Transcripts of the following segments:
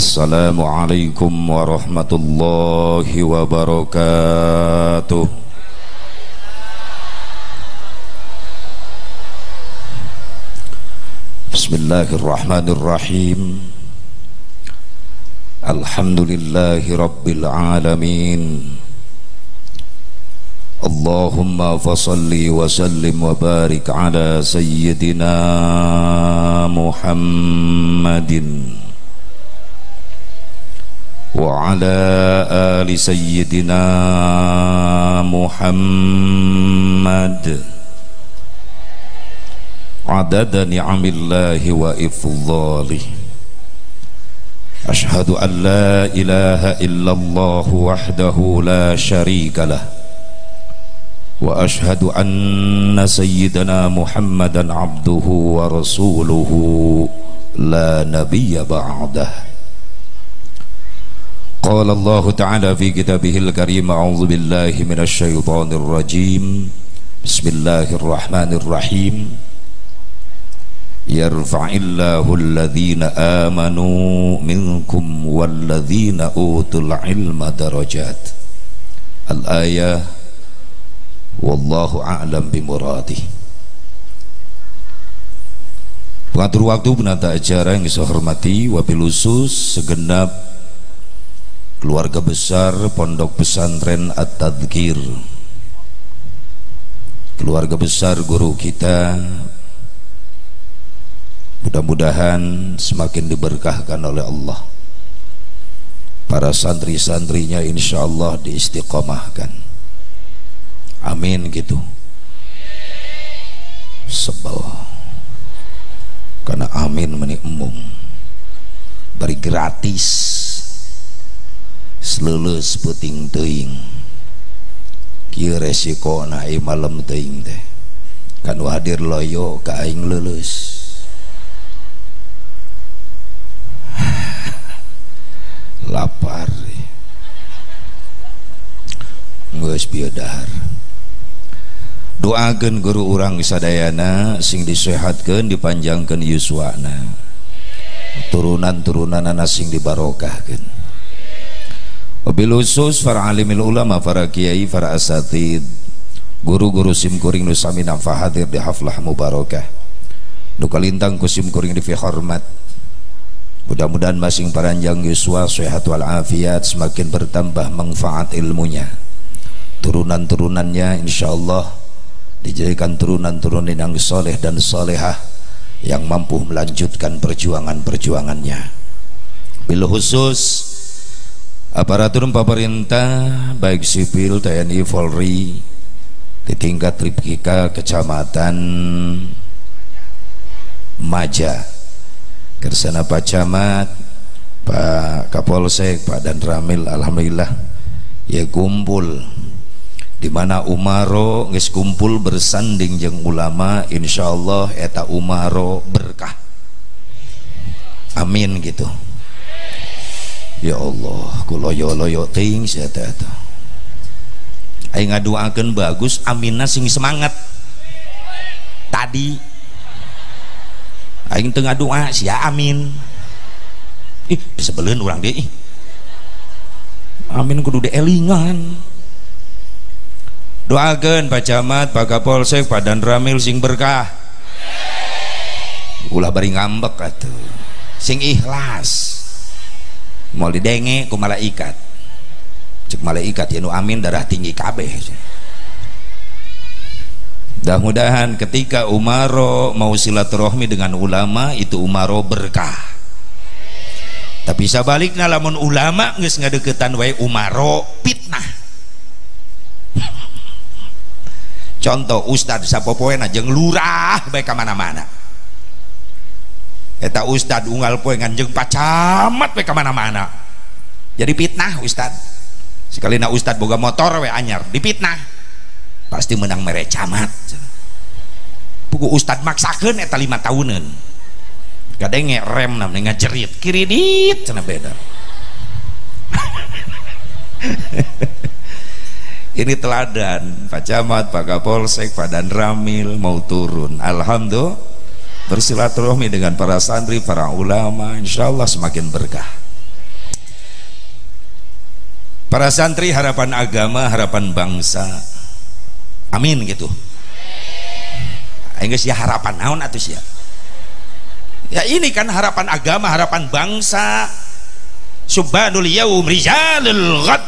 Assalamualaikum warahmatullahi wabarakatuh. Bismillahirrahmanirrahim. Alhamdulillahi rabbil alamin. Allahumma fasalli wa sallim wa barik ala sayyidina Muhammadin wa ala ali sayyidina Muhammad adada ni'amillahi wa ifdhalih. Ashhadu an la ilaha illallah wahdahu la syarika lah wa ashhadu anna sayyidana Muhammadan abduhu wa rasuluhu la nabiyya ba'dah. Qala Allah Ta'ala fi kitabihil karim, a'udzu billahi minasy syaithanir rajim. Bismillahirrahmanirrahim. Yarfa'illahu alladhina amanu minkum walladhina utul ilma darajat. Al-ayah. Wallahu a'lam bimuradih. Pengatur waktu, penata acara yang saya hormati, wabil khusus segenap keluarga besar Pondok Pesantren At-Tadhkir, keluarga besar guru kita, mudah-mudahan semakin diberkahkan oleh Allah. Para santri-santrinya insyaallah diistiqomahkan. Amin gitu. Sebel karena amin meni umum bari gratis seleuleus peuting teuing kieu resiko na ai malem teuing teh kan hadir loyo ka aing leuleus. Lapar geus pieu dahar. Doakeun guru urang sadayana sing disehatkeun, dipanjangkeun yuswana, turunan-turunanana sing dibarokahkeun. Wabil khusus para alimil ulama, para kiai, para asatid, guru-guru simkuring nu sami nafah hadir di haflah mubarakah. Nu kalintang ku simkuring di fi hormat. Mudah-mudahan masing paranjang yuswa, sehat wal afiat, semakin bertambah manfaat ilmunya. Turunan-turunannya insyaallah dijadikan turunan-turunan yang soleh dan solehah yang mampu melanjutkan perjuangan-perjuangannya. Bil khusus aparatur pemerintah baik sipil, TNI, Polri di tingkat Tripika Kecamatan Maja, Kersana Pak Camat, Pak Kapolsek, Pak Dan Ramil, alhamdulillah ya kumpul di mana umaro geus kumpul bersanding jeung ulama, insyaallah eta umaro berkah. Amin gitu. Ya Allah, ku loyo-loyo teuing sia teh eta. Aing ngaduakeun bagus, aminna sing semangat. Tadi aing teu ngadua sia amin. Ih, sebeleun urang deui. Amin kudu dielingan. Doakeun Pak Camat, Pak Kapolsek, Pak Dan Ramil sing berkah. Ulah bari ngambek atuh. Sing ikhlas. Moal didenge ku malaikat. Cek malaikat ya nu amin darah tinggi kabeh. Mudah-mudahan ketika umaro mau silaturahmi dengan ulama itu umaro berkah. Tapi sabalikna lamun ulama geus ngadeukeutan wae umaro fitnah. Contoh ustad sapopoena jeung lurah bae ka mana-mana. Eta ustad unggal poe nganjeng Pak Camat bae ka mana-mana. Jadi fitnah ustad. Sekalina ustad boga motor we anyar, dipitnah. Pasti menang mere camat. Pugu ustad maksakeun eta 5 tahuneun. Gadenge rem namanya ngajerit, kiridit cenah beda. Ini teladan Pak Camat, Pak Kapolsek, Pak Dan Ramil mau turun. Alhamdulillah bersilaturahmi dengan para santri, para ulama, insya Allah semakin berkah. Para santri harapan agama, harapan bangsa. Amin gitu. Enggak sih harapan naon atuh sia. Ya ini kan harapan agama, harapan bangsa. Subhanul yaum rijalul ghad.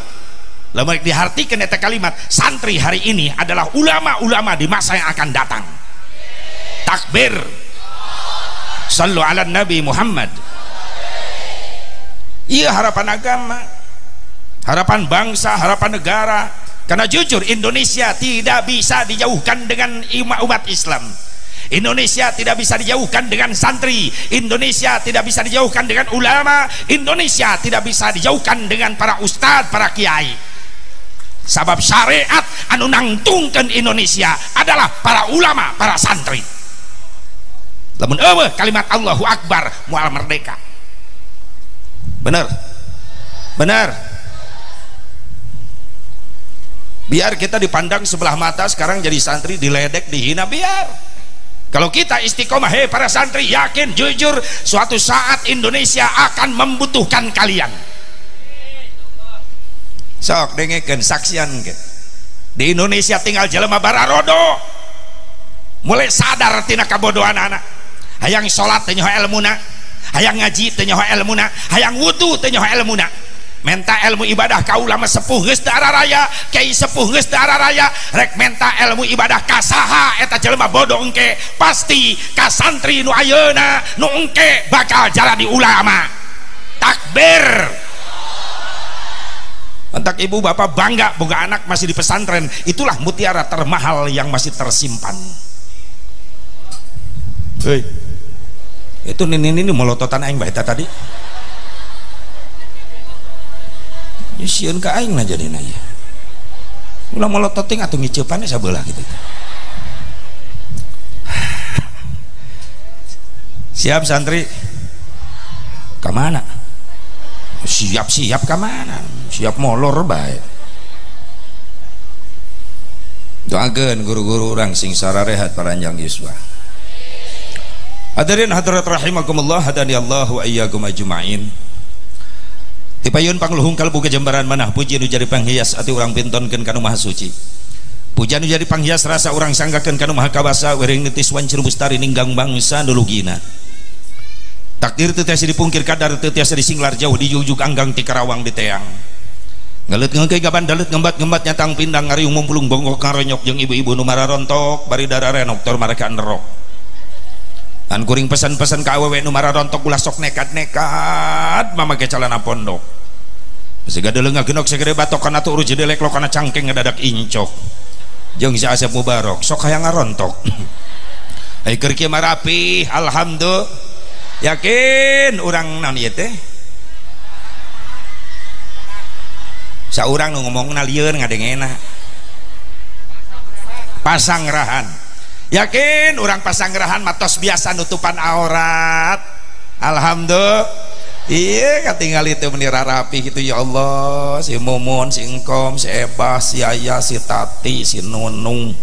Lamun dihartikeun eta kalimat, santri hari ini adalah ulama-ulama di masa yang akan datang. Takbir. Sallu ala Nabi Muhammad. Iya harapan agama, harapan bangsa, harapan negara. Karena jujur Indonesia tidak bisa dijauhkan dengan umat Islam. Indonesia tidak bisa dijauhkan dengan santri. Indonesia tidak bisa dijauhkan dengan ulama. Indonesia tidak bisa dijauhkan dengan para ustadz, para kiai. Sabab syariat anu nangtungkeun Indonesia adalah para ulama, para santri. Lamun eueuh kalimat Allahu Akbar moal merdeka. Benar? Benar? Biar kita dipandang sebelah mata sekarang jadi santri, diledek, dihina, biar. Kalau kita istiqomah, hei para santri, yakin, jujur, suatu saat Indonesia akan membutuhkan kalian. Sok dengekeun saksian ke. Di Indonesia tinggal jelema bararodo, mulai sadar tina kabodohan anak. Hayang salat teh nyoho elmuna, hayang ngaji teh nyoho elmuna, hayang wudu teh nyoho elmuna. Menta ilmu ibadah ka ulama sepuh geus da araraya, kiai sepuh geus da araraya, rek menta ilmu ibadah ka saha eta jelema bodoh engke, pasti ka santri nu ayeuna nu engke bakal jalani ulama. Takbir. Entak ibu bapak bangga boga anak masih di pesantren, itulah mutiara termahal yang masih tersimpan. Hei, itu ini melototan aing bae tadi. Sieun ka aing na jadina ya. Ulah melotot ting atuh ngiceupan sabelah gitu. Siap santri? Ka mana? Siap-siap ka mana? Siap molor bae. Doakeun guru-guru urang sing sararehat paranjang yuswa. Hadirin hadirat rahimakumullah, hadani Allah wa iyyakum ajmain. Tipayun pangluhung kalbu kejembaran manah puji nu jadi panghias ati urang pintonkeun kana maha suci. Puji nu jadi panghias rasa urang sanggakeun kana maha kawasa wering nitis wancur bustari ninggang bangsa nu lugina. Takdir teu tiasa dipungkir, kadar teu tiasa disinglar jauh di ujug anggang ti Karawang di teang. Ngeuleut ngeukeui gaban dalet ngembat-ngembat nyatang pindang ngariung mumpulung bongkok karonyok jeung ibu-ibu nu mararontok bari dararenok tor mareka nerok. An kuring pesan-pesan ka awewe nu mararontok ulah sok nekat-nekat mamake calana pondok. Siga deuleuh genok sagede batok kana turu jedelek lo kana cangkeng ngadadak incok. Jeung si Asep Mubarok sok hayang ngarontok. Ai keur kieu mah rapi, alhamdulillah. Yakin urang naon ieu teh? Saurang nu ngomongna lieur ngadengena. Pasangrahan. Yakin orang pasanggerahan matos biasa nutupan aurat. Alhamdulillah. Iya katinggal itu menira rapi gitu ya Allah. Si Mumun, si Engkom, si Ebah, si Ayah, si Tati, si Nunung,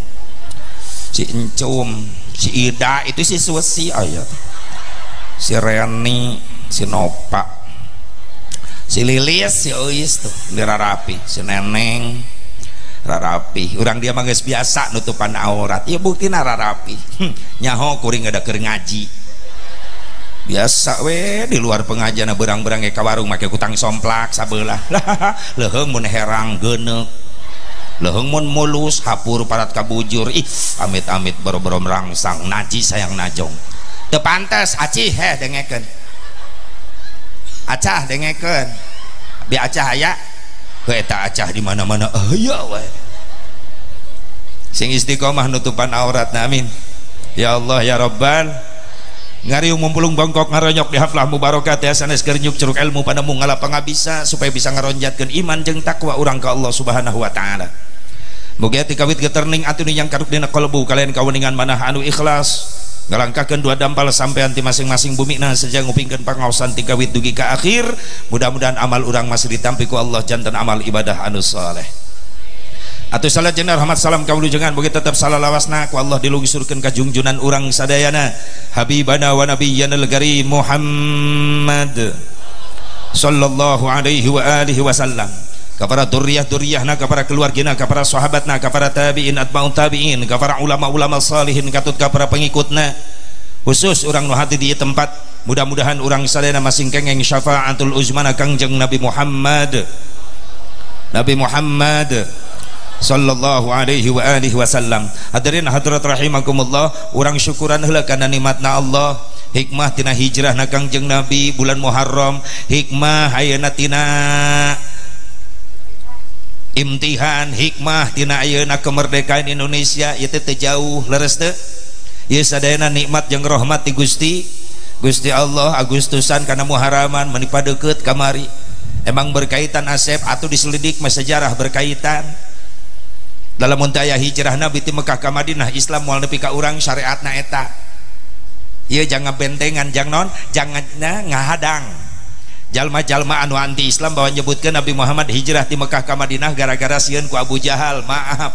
si Encum, si Ida, itu si Susi ayat, si Reni, si Nopa, si Lilis, si Uis tuh menira rapi, si Neneng rarapi. Urang dia mah geus biasa nutupan aurat. Ieu buktina rarapi. Nyaho kuring ada keur ngaji. Biasa we di luar pengajian berang-berang ke warung make kutang somplak sabelah. Leuheung mun herang geuneuk. Leuheung mun mulus hapur parat kabujur. Ih, amit-amit boro-boro merangsang najis sayang najong. Teu pantes acih dengekeun. Acah dengekeun. Bi acah aya eta acah di mana-mana aya we. Sing istiqomah nutupan aurat, amin ya Allah ya Rabbal. Ngariung mumpulung bongkok ngaronyok di haflah mubarakah teh sanes keur nyuk curug ilmu padamu ngalapang bisa supaya bisa ngaronjatkeun iman jeung takwa urang ka Allah Subhanahu wa taala. Mugia ti kawit geterning atuh yang karuk dina qalbu kalian kaweningan manah anu ikhlas ngalangkahkeun dua dampal sampean ti masing-masing bumina saja ngupingkeun pangaosan ti kawit dugi ka akhir. Mudah-mudahan amal urang masih ditampi ku Allah janten amal ibadah anu saleh. Atuh salat jeung rahmat salam kaulujengan mugi tetep salalawasna ku Allah dilungsurkeun ka junjunan urang sadayana habibana wa nabiyyana al-karim Muhammad sallallahu alaihi wa alihi wasallam. ka para duriyah-duriyahna, ka para keluargana, ka para sahabatna, ka para tabi'in atba'un tabi'in, ka para ulama-ulama salihin, katut ka para pengikutna, khusus orang nu hati di tempat. Mudah-mudahan orang sadayana masing kengeng syafaatul uzmana Kangjeng Nabi Muhammad sallallahu alaihi wa alihi wasallam. Hadirin hadirat rahimakumullah, orang syukuran heula kana nikmatna Allah, hikmah tina hijrah na Kangjeng Nabi bulan Muharram, hikmah ayeuna tina imtihan, hikmah tina ayeuna kemerdekaan Indonesia. Ieu teh jauh leres teu. Ieu sadayana nikmat jeung rahmat ti Gusti Allah. Agustusan kana Muharraman menipa deukeut kamari. Emang berkaitan Asep atau diselidik mah sejarah berkaitan. Dalam muntaya hijrah Nabi ti Mekah ka Madinah, Islam moal nepi ka urang syariatna eta. Ieu jangan bentengan, jangan ngahadang. Jalma-jalma anu anti Islam bahwa nyebutkeun Nabi Muhammad hijrah ti Mekah ka Madinah gara-gara sieun ku Abu Jahal. Maaf.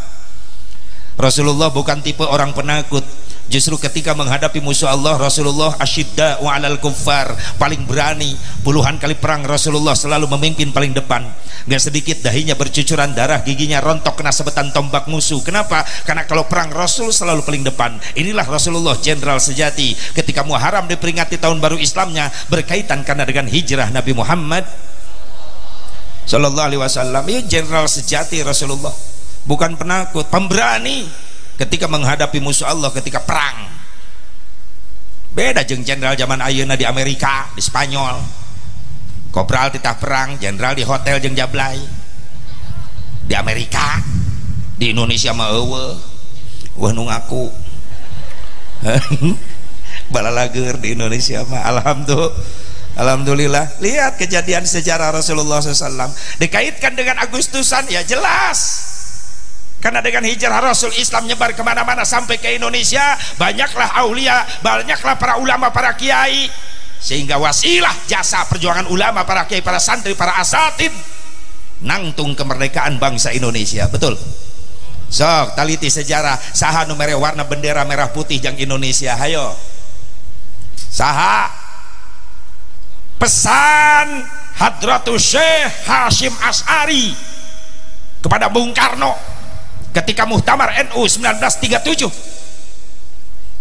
Rasulullah bukan tipe orang penakut. Justru ketika menghadapi musuh Allah, Rasulullah asyidda wa alal kuffar, paling berani. Puluhan kali perang Rasulullah selalu memimpin paling depan. Gak sedikit dahinya bercucuran darah, giginya rontok kena sebetan tombak musuh. Kenapa? Karena kalau perang Rasul selalu paling depan. Inilah Rasulullah, jenderal sejati. Ketika Muharram diperingati tahun baru Islamnya, berkaitan karena dengan hijrah Nabi Muhammad sallallahu alaihi wasallam. Ini jenderal sejati Rasulullah, bukan penakut, pemberani. Ketika menghadapi musuh Allah ketika perang, beda jeung jenderal zaman ayeuna di Amerika, di Spanyol. Kopral titah perang, jenderal di hotel jeung jablay. Di Amerika, di Indonesia mah eueuh nu ngaku balalager di Indonesia mah. Alhamdulillah. Lihat kejadian sejarah Rasulullah SAW dikaitkan dengan Agustusan, ya jelas. Karena dengan hijrah Rasul, Islam nyebar kemana-mana sampai ke Indonesia. Banyaklah aulia, banyaklah para ulama, para kiai, sehingga wasilah jasa perjuangan ulama, para kiai, para santri, para asatid nangtung kemerdekaan bangsa Indonesia. Betul. Sok taliti sejarah saha nu mere warna bendera merah putih jang Indonesia. Hayo saha pesan Hadratus Syekh Hasyim Asy'ari kepada Bung Karno ketika Muktamar NU 1937.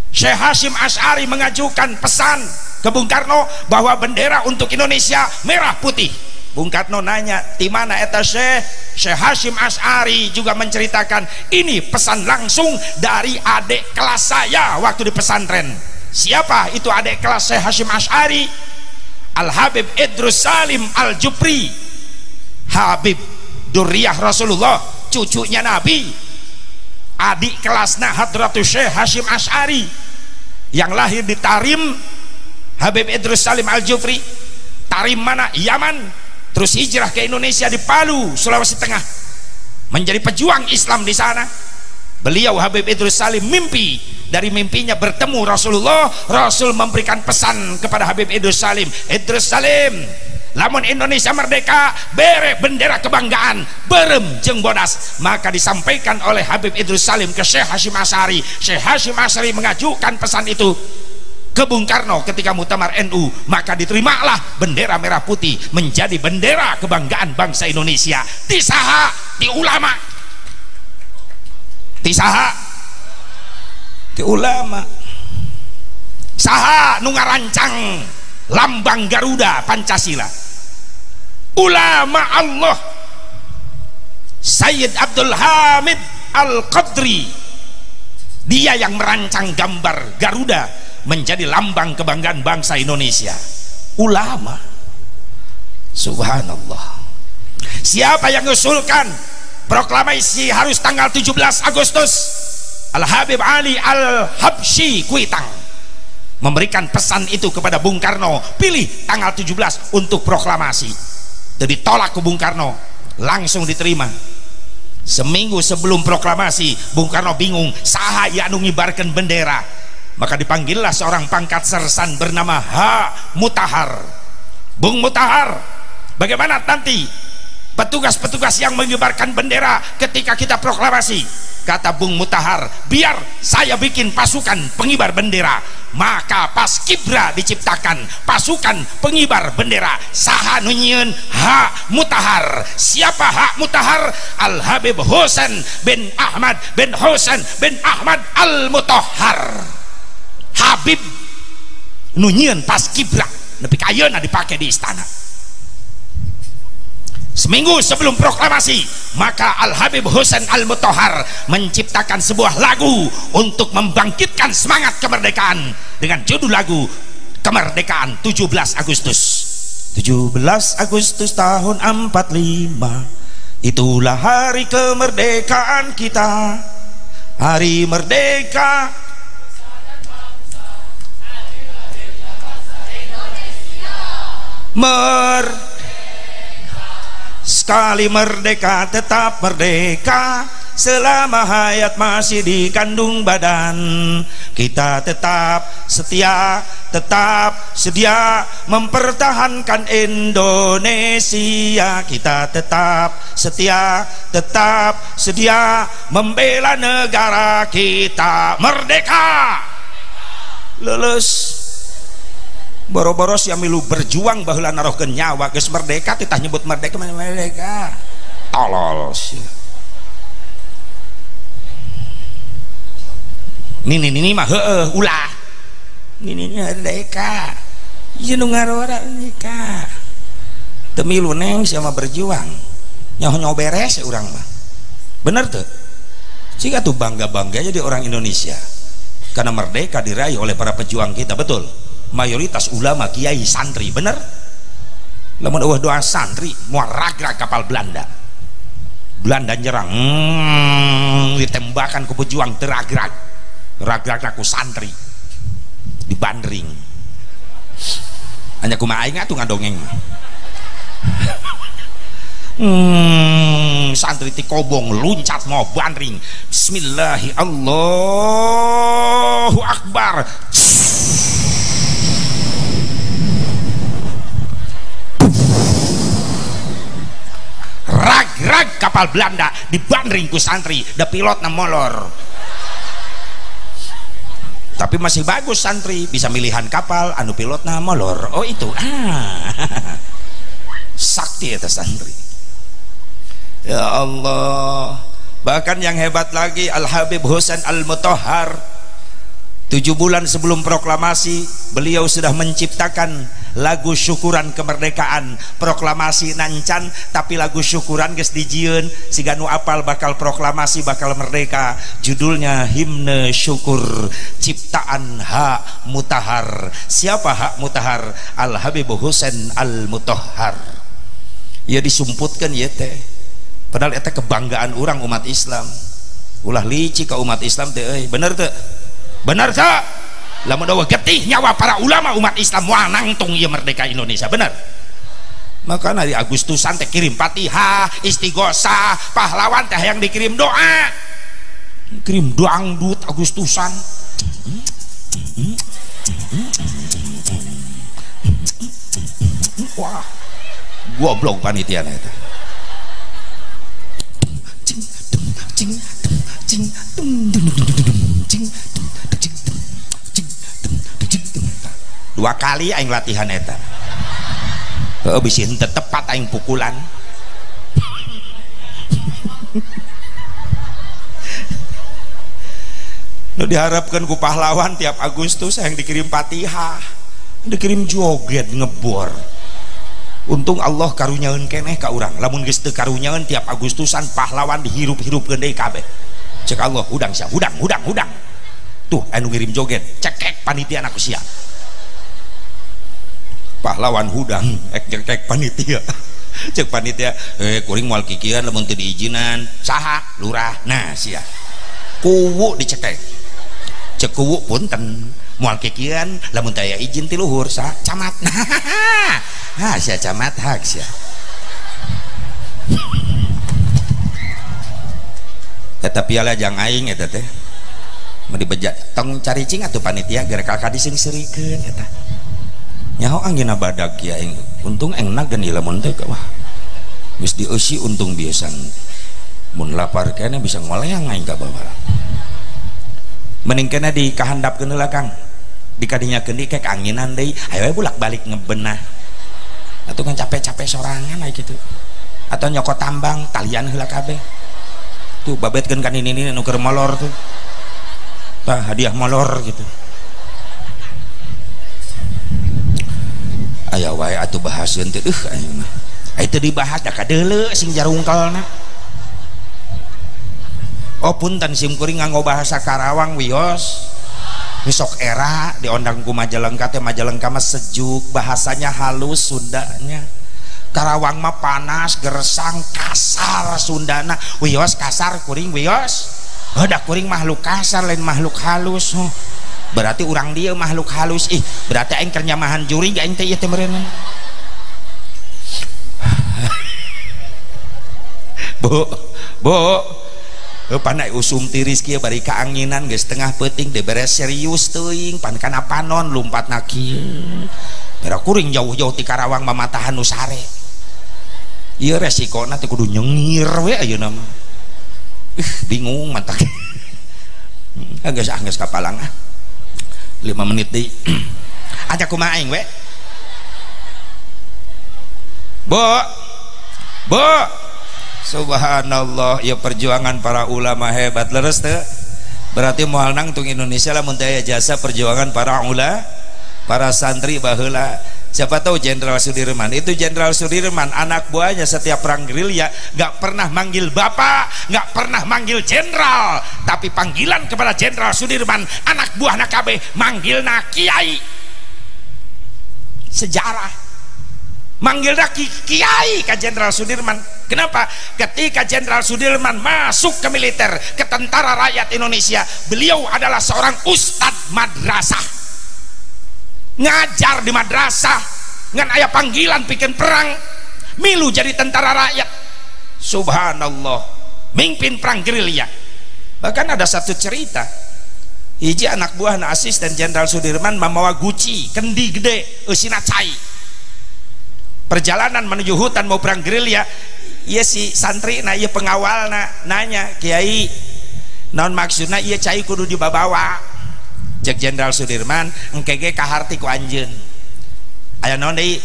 Syekh Hasyim Asy'ari mengajukan pesan ke Bung Karno bahwa bendera untuk Indonesia merah putih. Bung Karno nanya, di mana eta Syekh? Syekh Hasyim Asy'ari juga menceritakan, ini pesan langsung dari adik kelas saya waktu di pesantren. Siapa itu adik kelas Syekh Hasyim Asy'ari? Al-Habib Idrus Salim Al-Jupri, Habib Durriyah Rasulullah, cucunya Nabi, adik kelasna Hadratus Syekh Hasyim Asy'ari yang lahir di Tarim. Habib Idrus Salim Al-Jufri, Tarim mana? Yaman. Terus hijrah ke Indonesia di Palu, Sulawesi Tengah, menjadi pejuang Islam di sana. Beliau Habib Idrus Salim mimpi, dari mimpinya bertemu Rasulullah. Rasul memberikan pesan kepada Habib Idrus Salim, Idrus Salim, lamun Indonesia merdeka, bere bendera kebanggaan, berem jeung bodas. Maka disampaikan oleh Habib Idrus Salim ke Syekh Hasyim Asy'ari. Syekh Hasyim Asy'ari mengajukan pesan itu ke Bung Karno ketika Muktamar NU. Maka diterimalah bendera merah putih menjadi bendera kebanggaan bangsa Indonesia. Ti saha? Ti ulama. Ti saha? Ti ulama. Saha nu ngarancang lambang Garuda Pancasila? Ulama Allah, Sayyid Abdul Hamid Al-Qadri. Dia yang merancang gambar Garuda menjadi lambang kebanggaan bangsa Indonesia. Ulama. Subhanallah. Siapa yang mengusulkan proklamasi harus tanggal 17 Agustus? Al-Habib Ali Al-Habsyi Kuitang memberikan pesan itu kepada Bung Karno, pilih tanggal 17 untuk proklamasi. Jadi ditolak ke Bung Karno, langsung diterima. Seminggu sebelum proklamasi, Bung Karno bingung saha anu ngibarkeun bendera. Maka dipanggillah seorang pangkat sersan bernama H. Mutahar. Bung Mutahar, bagaimana nanti petugas-petugas yang mengibarkan bendera ketika kita proklamasi. Kata Bung Mutahar, biar saya bikin pasukan pengibar bendera. Maka Paskibra diciptakan pasukan pengibar bendera. Saha nunyeun Hak Mutahar. Siapa Hak Mutahar? Al Habib Husain bin Ahmad bin Husain bin Ahmad Al Mutahar. Habib nunyeun Paskibra nepi ka ayeuna dipakai di istana. Seminggu sebelum proklamasi, maka Al Habib Husain Al Mutahar menciptakan sebuah lagu untuk membangkitkan semangat kemerdekaan dengan judul lagu Kemerdekaan 17 Agustus. 17 Agustus tahun 45, itulah hari kemerdekaan kita. Hari merdeka, sekali merdeka tetap merdeka, selama hayat masih dikandung badan. Kita tetap setia, tetap sedia mempertahankan Indonesia. Kita tetap setia, tetap sedia membela negara kita. Merdeka lulus boros-boros yang milu berjuang baheula narohkeun nyawa geus merdeka titah nyebut merdeka mana merdeka tolol sih. Nini mah heueuh ulah nini merdeka ieu nu ngarora merdeka teu milu neng sia mah berjuang nyaho beres urang mah bener teu sih atuh bangga-bangga jadi orang Indonesia karena merdeka diraih oleh para pejuang kita. Betul, mayoritas ulama, kiai, santri, bener. Lamun eueuh doa santri moal ragrag kapal Belanda. Belanda nyerang, ditembakan ku pejuang teragrag. Ragrag ku santri. Dibandring. Hanya kumaha aing atuh ngadongeng. Santri ti kobong luncat mau bandring. Bismillahi Allahu Akbar. Rag kapal Belanda dibandring ku santri, da pilotna molor. Tapi masih bagus santri, bisa milihan kapal anu pilotna molor. Oh itu sakti eta santri. Ya Allah. Bahkan yang hebat lagi, Al Habib Husain Al Mutahar 7 bulan sebelum proklamasi beliau sudah menciptakan lagu syukuran kemerdekaan. Proklamasi nancan tapi lagu syukuran geus dijieun siga nu apal bakal proklamasi bakal merdeka. Judulnya Himne Syukur ciptaan Hak Mutahar. Siapa Hak Mutahar? Al Habib Husain Al Mutahar. Ya disumputkan ya teh. Padahal eta kebanggaan orang umat Islam. Ulah licik ka umat Islam teh euy. Bener teu? Bener teu? Lamun eueuh getih nyawa para ulama umat Islam moal nangtung ieu merdeka Indonesia. Bener? Makana di Agustusan teh kirim Fatihah, istighosah, pahlawan teh yang dikirim doa. Kirim dangdut Agustusan. Wah. Goblok panitia eta. Dua kali aing latihan eta. Bisa henteu tepat aing pukulan. Nu diharapkan ku pahlawan tiap Agustus yang dikirim Fatihah, dikirim joget ngebor. Untung Allah karunyaeun keneh ka urang. Lamun geus teu karunyaeun tiap Agustusan pahlawan dihirup-hirupkeun deui kabeh. Cek Allah hudang sia, hudang. Tuh anu ngirim joget, cekek panitia aku sia. Pahlawan hudang cekek panitia. Cek panitia, kuring moal kikian lamun teu diizinan, saha? Lurah. Nah sia. Kuwu dicekek. Cek kuwu punten. Moal kikian lamun teu aya izin ti luhur, sa camat. Ha sia camat hak sia. Eta piala jang aing eta teh. Mau dibejak tong caricing atuh panitia gara kakak dising-serikeun eta. Nyaho anggina badag ya aing. Untung engna geun ieu lamun teh wah. geus dieusi untung biasa mun lapar kene bisa ngoleang aing ka bawah mending kena di kahandapkeun heula Kang di kadinyakeun di kek anginan deui aya we bulak balik ngebenah atuh kan capek-capek sorangan aya kitu atau nyokot tambang talian heula kabeh tuh babetkeun kan ini nu keur molor tuh tah hadiah molor gitu aya wae atuh bahaseun teh aing mah itu dibahas da kadeuleu sing jarungkelna. Oh punten simkuring nganggo bahasa Karawang wios besok era diondang ku Majalengka teh Majalengka mah sejuk bahasanya halus Sundanya Karawang mah panas gersang kasar Sundana wios kasar kuring wios da kuring makhluk kasar lain makhluk halus berarti urang dia makhluk halus berarti aing keur nyamahan juri aing teh ieu teh meureun Bu panai usum tiris kia bari keanginan geus tengah peuting de beres serius teuing pan kana panon lompatna kieu bera kuring jauh-jauh ti Karawang mamatahan nu sare ieu resikona teh kudu nyengir we ayeuna mah bingung mata geus kapalang 5 menit deui aja kumaha aing we Bu subhanallah ya perjuangan para ulama hebat leres teh berarti moal nangtung Indonesia lah mun teu jasa perjuangan para para santri baheula siapa tahu Jenderal Sudirman itu Jenderal Sudirman anak buahnya setiap perang gerilya gak pernah manggil bapak gak pernah manggil jenderal tapi panggilan kepada Jenderal Sudirman anak buahna kabeh manggilna kiai sejarah manggilnya kiai ke Jenderal Sudirman. Kenapa? Ketika Jenderal Sudirman masuk ke militer, ke tentara rakyat Indonesia, beliau adalah seorang ustadz madrasah ngajar di madrasah ngan aya panggilan bikin perang milu jadi tentara rakyat subhanallah mimpin perang gerilya. Bahkan ada satu cerita hiji anak buah na asisten Jenderal Sudirman mamawa guci kendi gede eusina cai perjalanan menuju hutan mau perang gerilya iya si santri na iya pengawal nanya Kiai naon maksudna iya cai kudu dibawa cek Jenderal Sudirman engkege kaharti ku anjeun aya naon deui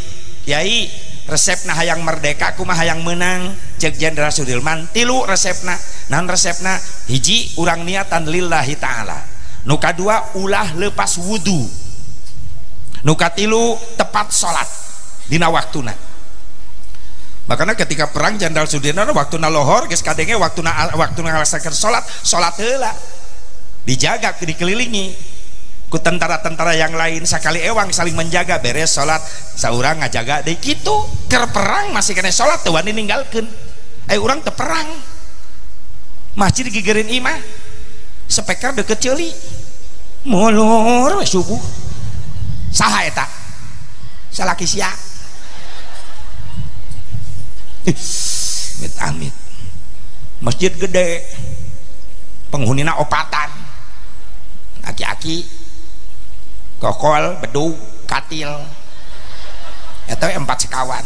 Kiai resepna hayang merdeka kumaha hayang menang cek Jenderal Sudirman 3 resepna naon resepna hiji urang niatan lillahi ta'ala nu kadua ulah lepas wudu nu katilu tepat salat dina waktuna. Makanya ketika perang Jenderal Sudirman waktuna lohor geus kadenge waktuna ngalaksanakeun salat heula dijaga dikelilingi ku tentara-tentara yang lain sakali ewang saling menjaga beres salat saurang ngajaga deui kitu keur perang masih kena salat teu wani ninggalkeun urang teu perang masjid digigereun imah speaker deket ceuli molor subuh saha eta salaki sia amit masjid gede penghunina opatan aki-aki kokol bedug katil eta 4 sekawan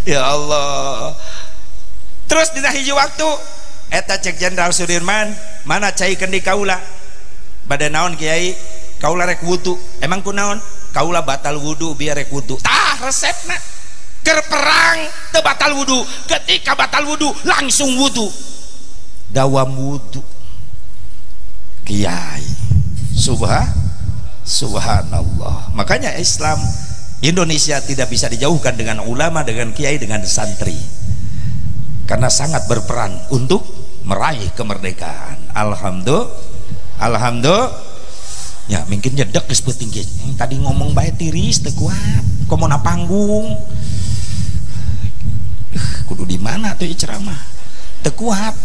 ya Allah terus dina hiji waktu eta cek Jenderal Sudirman mana cai kendi kaula bade naon Kiai kaula rek wudu emang kunaon kaula batal wudu biar rek wudu tah resepna keur perang teu batal wudu ketika batal wudu langsung wudu dawam wudu Kiai subhanallah. Makanya Islam Indonesia tidak bisa dijauhkan dengan ulama, dengan kiai, dengan santri karena sangat berperan untuk meraih kemerdekaan. Alhamdulillah ya mungkin nyedek geus peuting yang tadi ngomong bae tiris teu kuat komona panggung kudu di mana tuh ceramah teu kuat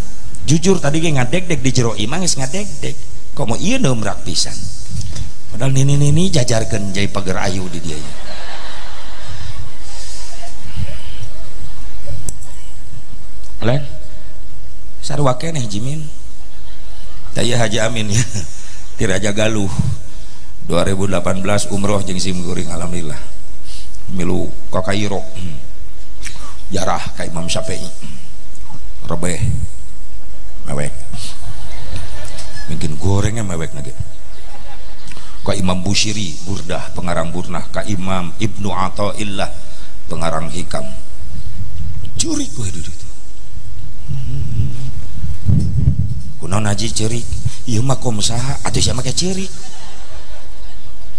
jujur tadi ge ngadeg-deg di jero imah geus ngadeg-deg komo ieu neumrak pisan padahal nini jajarkeun jai pager ayu di dieu lain sarua keneh Jimin taya Haji Amin ya Raja Galuh 2018 umroh jeung simkuring alhamdulillah milu ka Kairo jarah ka Imam Syafi'i rebeh mewek mungkin gorengnya mewek lagi ka Imam Bushiri Burdah pengarang Burnah, ka Imam Ibnu Athaillah pengarang Hikam. Curik gue dulu itu kunaon haji cerik ieu mah kom saha atuh sia make cerik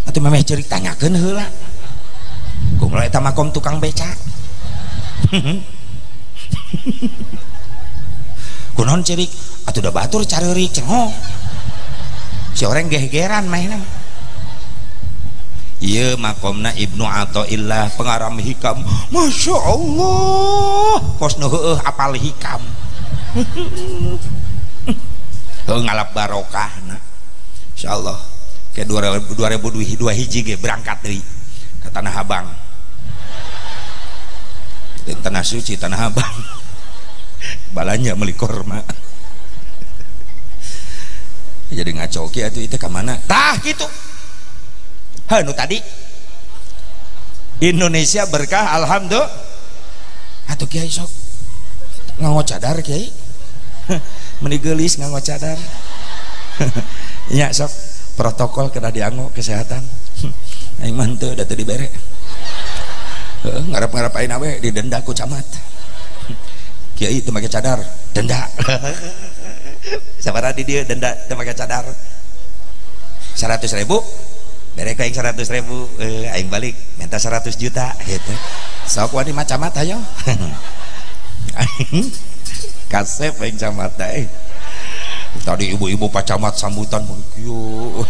atuh memeh cerik tanyakeun heula kumaha eta makom tukang beca kunaon cerik atuh da batur careurik cenah si orang gegeran mainan. Iya makomna Ibnu Athaillah pengarang Hikam. Masya Allah kos heueuh apal Hikam ngalap barokahna insyaallah ke 2022 hiji ge berangkat deui ke Tanah Abang di Tanah Suci Tanah Abang balanya meuli korma jadi ngaco ki atuh itu ka mana tah gitu nu tadi Indonesia berkah alhamdulillah atuh kiai sok nganggo cadar kiai meni geulis nganggo cadar nya sok protokol kena dianggo kesehatan aing mah teu da teu dibere ngarep-ngarep ayeuna we didenda ku camat kiai teu make cadar denda sabaraha di dieu denda teu make cadar 100.000 bere ka aing 100.000 aing balik minta 100 juta gitu sok wani mah camat ayo aing kasep aing camat teh tadi ibu-ibu Pak Camat sambutan kieu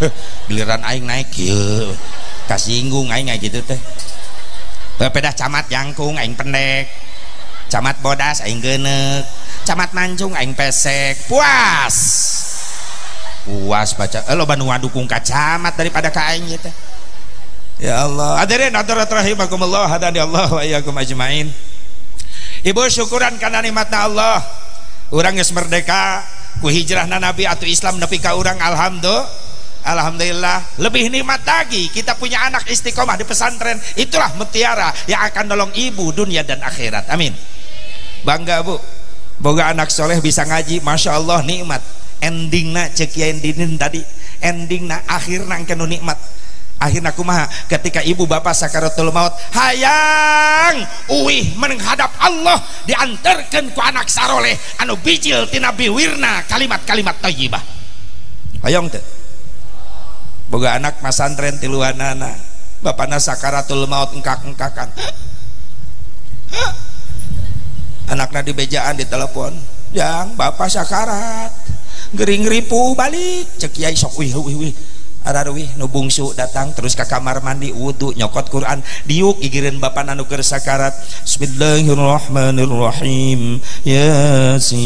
giliran aing naik kieu kasinggung aing gitu teh pedah camat jangkung aing pendek camat bodas aing geuneuk camat mancung aing pesek puas baca loba nu ngadukung ka camat daripada ka aing gitu ya Allah. Hadirin hadirat rahimakumullah hadani Allah wa iyyakum ajmain. Ibu syukuran kana nikmatna Allah urang geus merdeka ku hijrahna Nabi atau Islam nepi ka urang alhamdulillah. Lebih nikmat lagi kita punya anak istiqomah di pesantren, itulah mutiara yang akan nolong ibu dunia dan akhirat. Amin. Bangga Bu boga anak soleh bisa ngaji, masya Allah nikmat. Endingna cek ya endingin tadi endingna akhirna kenu nikmat. Akhirnya kumaha ketika ibu bapak sakaratul maut hayang uih menghadap Allah diantarkan ku anak saroleh anu bijil tina biwirna kalimat-kalimat thayyibah. Hayang teh boga anak masantren tiluanana bapana sakaratul maut engkak-engkakan anakna di bejaan di telepon yang bapak sakarat gering ripu balik cek kiai sok wih araruih nu bungsu datang terus ke kamar mandi wudu nyokot Quran diuk igireun bapak anu keur sakarat bismillahirrahmanirrahim yasin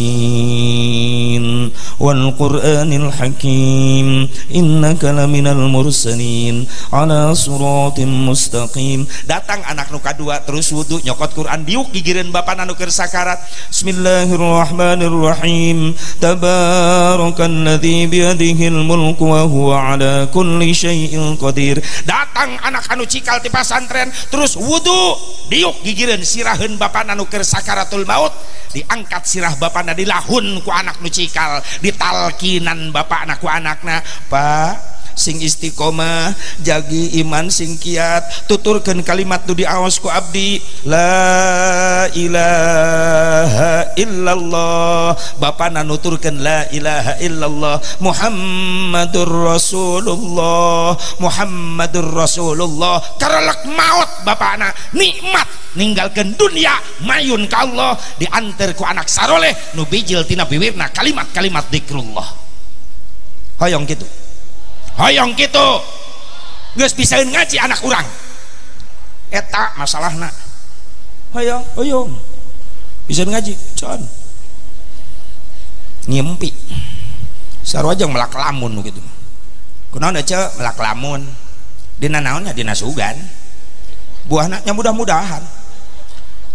wal qur'anil hakim innaka laminal mursalin ala siratim mustaqim. Datang anak nu kadua terus wudu nyokot Quran diuk igireun bapak anu keur sakarat bismillahirrahmanirrahim tabarakalladzi biyadihil mulku wa huwa ala kulli syai'in qadir. Datang anak anu cikal ti pasantren terus wudu diuk gigireun siraheun bapana anu keur sakaratul maut diangkat sirah bapana dilahun ku anak nu cikal ditalkinan bapana ku anakna Pak sing istiqomah jagi iman sing kiat tuturkeun kalimat nu diaos ku abdi la ilaha illallah bapana nuturkeun la ilaha illallah Muhammadur Rasulullah karelek maut bapana nikmat ninggalkeun dunia mayun ka Allah diantar ku anak saroleh nu bijil tina biwirna kalimat-kalimat zikrullah. Hoyong gitu hoyong gitu geus pisaeun ngaji anak urang eta masalahna hoyong pisaeun ngaji can ngimpi sarua jeung melak lamun gitu kunaon ece melak lamun dina naonnya dina sugan buahna nya mudah-mudahan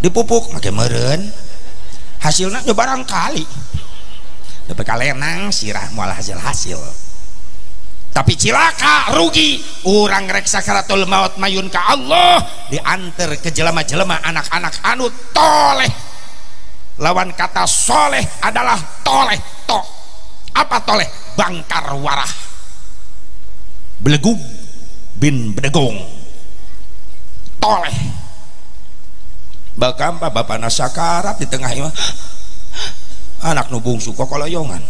dipupuk make meureun hasilna nya barangkali dapat kalenang sirah moal hasil tapi cilaka rugi urang rek sakaratul maut mayun ka Allah diantar ke jelema-jelema anak-anak anu toleh. Lawan kata soleh adalah toleh. Apa toleh? Bangkar warah, belegug bin bedegong, toleh. Bakampa bapana sakarat di tengah imah anak nu bungsu kokoloyongan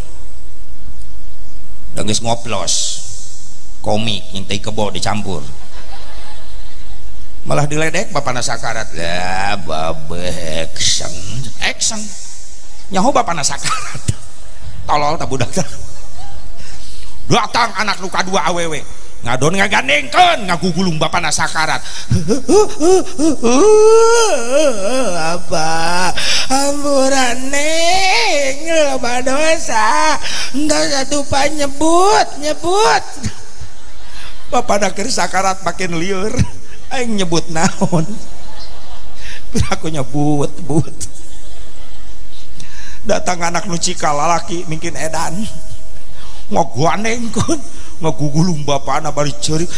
dan geus ngoplos komik ngintai kebo dicampur malah diledek bapana sakarat lah babe action nyaho bapana sakarat tolol tak budak datang anak luka dua awewe ngadon ngagandengkeun ngagugulung bapana sakarat apa ampuran neng loba dosa enggak satu pan nyebut bapana keur sakarat makin lieur aing nyebut naon aku nyebut datang anak nu cikal lalaki mungkin edan ngogandengkeun ngagugulung bapana bari ceurik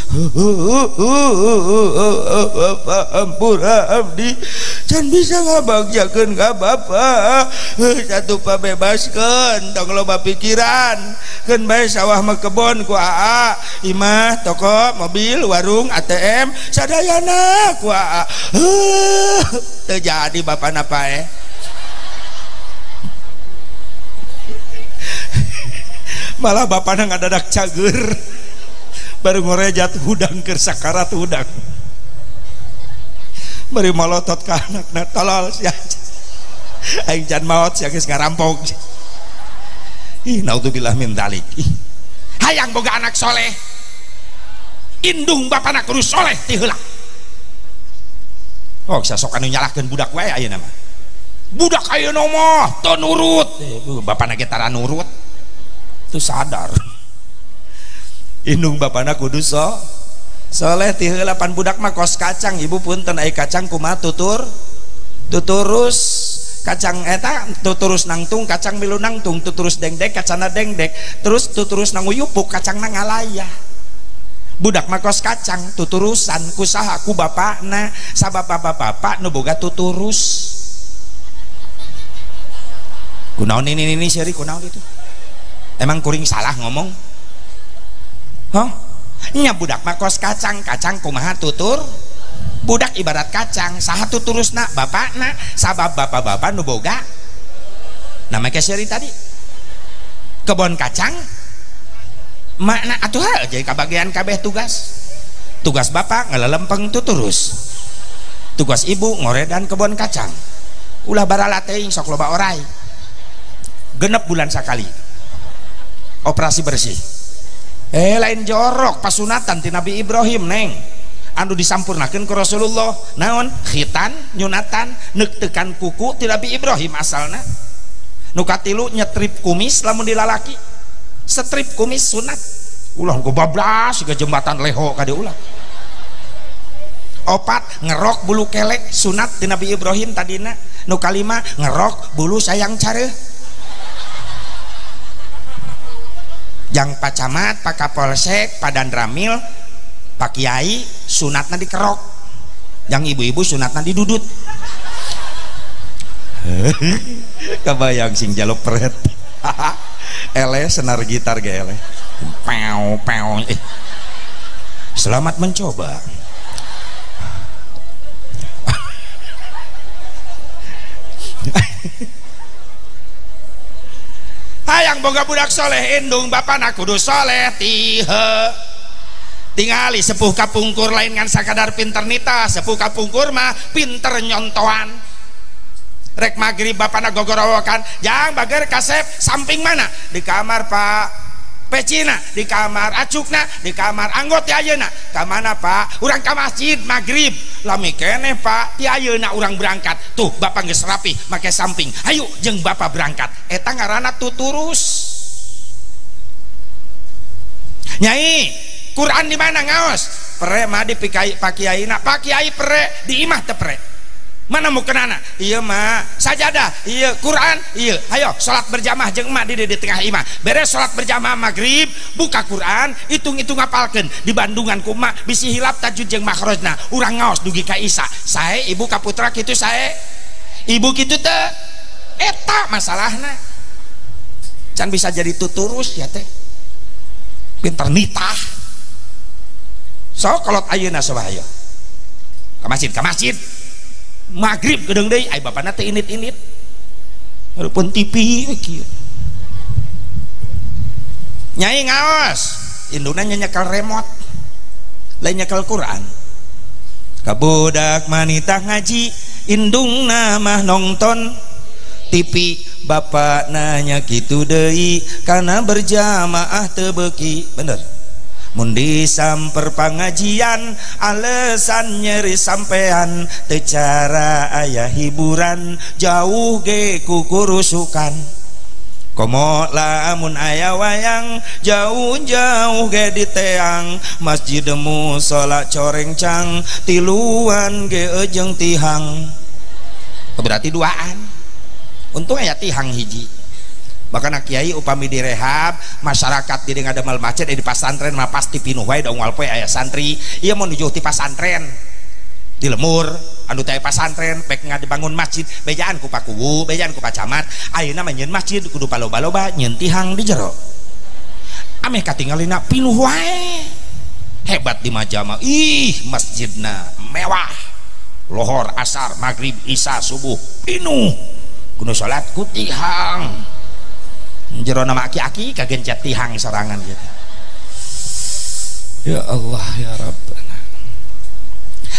ampura abdi can bisa ngabagjakeun ka bapa satu pabebaskeun tong loba pikiran keun bae sawah mah kebon ku aa imah toko mobil warung ATM sadayana ku aa teu jadi bapana pae malah bapana ngadadak cager baru ngorejat hudang keur sakarat hudang bari malotot ka anakna tolol sia aing can maot sia geus ngarampok ih naudzubillah min dzalik hayang boga anak soleh indung bapana kudu soleh ti heula oh sok anu nyalahkeun budak wae ayeuna mah budak ayeuna mah teu nurut bapana ge tara nurut itu sadar indung bapana kudu soleh ti heula pan budak mah kos kacang ibu punten ai kacang kumaha tuturus kacang eta tuturus nangtung kacang milu nangtung tuturus dengdek kacana dengdek terus tuturus nanguyupuk kacang nangalayah budak mah kos kacang tuturusan kusaha ku bapakna sabab bapak nu boga tuturus kunaon ini seri kunaon itu emang kuring salah ngomong nya budak mah kos kacang kumaha tutur budak ibarat kacang saha tuturusna bapakna sabab bapak-bapak nu boga nama keseri tadi kebon kacang makna atuh jadi kabagian kabeh tugas bapak ngelelempeng tuturus tugas ibu ngoredan kebon kacang ulah barala teuing sok loba orai genep bulan sakali operasi bersih lain jorok pasunatan ti Nabi Ibrahim neng anu disampurnakeun ku Rasulullah naon khitan nyunatan neuktekan kuku ti Nabi Ibrahim asalna nu katilu nyetrip kumis lamun di lalaki setrip kumis sunat ulah ku bablas siga jembatan leho ka diulah opat ngerok bulu kelek sunat ti Nabi Ibrahim tadina nu kalima ngerok bulu sayang careuh jang pak camat, pak kapolsek, pak dandramil, pak kiai sunatna dikerok jang ibu-ibu sunatna didudut kebayang sing jaluk peret ele senar gitar ge ele pew selamat mencoba hayang boga budak soleh indung bapana kudu soleh tihe tingali sepuh kapungkur lain ngan sakadar pinter nita sepuh kapungkur mah pinter nyontoan rek magrib bapana gogorowokan jang bager kasep samping mana di kamar pak pecina di kamar acukna di kamar anggot ti ayeuna ka mana pak urang ka masjid magrib lami keneh pak ti ayeuna urang berangkat tuh bapak geus rapi make samping ayo jeung bapak berangkat eta ngaranna tuturus nyai Quran di mana ngaos pere mah di pak kiaina pak kiai pere di imah teu pere Mana mau kenana? Iya mah sajadah, iya Quran, iya ayo sholat berjamaah jeung emak di tengah imah. Beres sholat berjamaah maghrib buka Quran, hitung-hitung ngapalkeun di Bandungan ku emak bisi hilap tajud jeung makhrajna urang ngaos dugi ka Isa. Sae ibu ka putra kitu sae ibu kitu teh eta masalahna can bisa jadi tuturus ya teh pinter nitah. So kolot ayeuna sabah ayo ka masjid maghrib gedeng deui ai bapana teh init-init hareupeun TV kieu nyai ngaos induna nyekel remote lain nyekel Quran ka budak manita ngaji indungna mah nongton TV bapak nanya kitu deui kana berjamaah teu beuki bener mun disamper pangajian alesan nyeri sampean teu cara aya hiburan jauh ge kukurusukan komo lamun aya wayang jauh-jauh ge di teang masjid musola corengcang tiluan ge ejeng tihang berarti duaan untung aya tihang hiji. Bahkan kiai upami direhab masyarakat di ngademal macet di pasantren mah pasti pinuh wae da unggal poe aya santri ieu mau nuju ti pasantren di lemur anu teh pasantren pek ngadibangun masjid bejaan ku pakuwu bejaan ku pacamat ayeuna mah nyeun masjid kudu paloba-loba nyeun tihang di jero ameh katingalina pinuh wae hebat di majama ih masjidna mewah lohor asar maghrib isya subuh pinuh kudu salat ku tihang jero nama aki-aki kagencet tihang sorangan gitu. Ya Allah ya Rabbana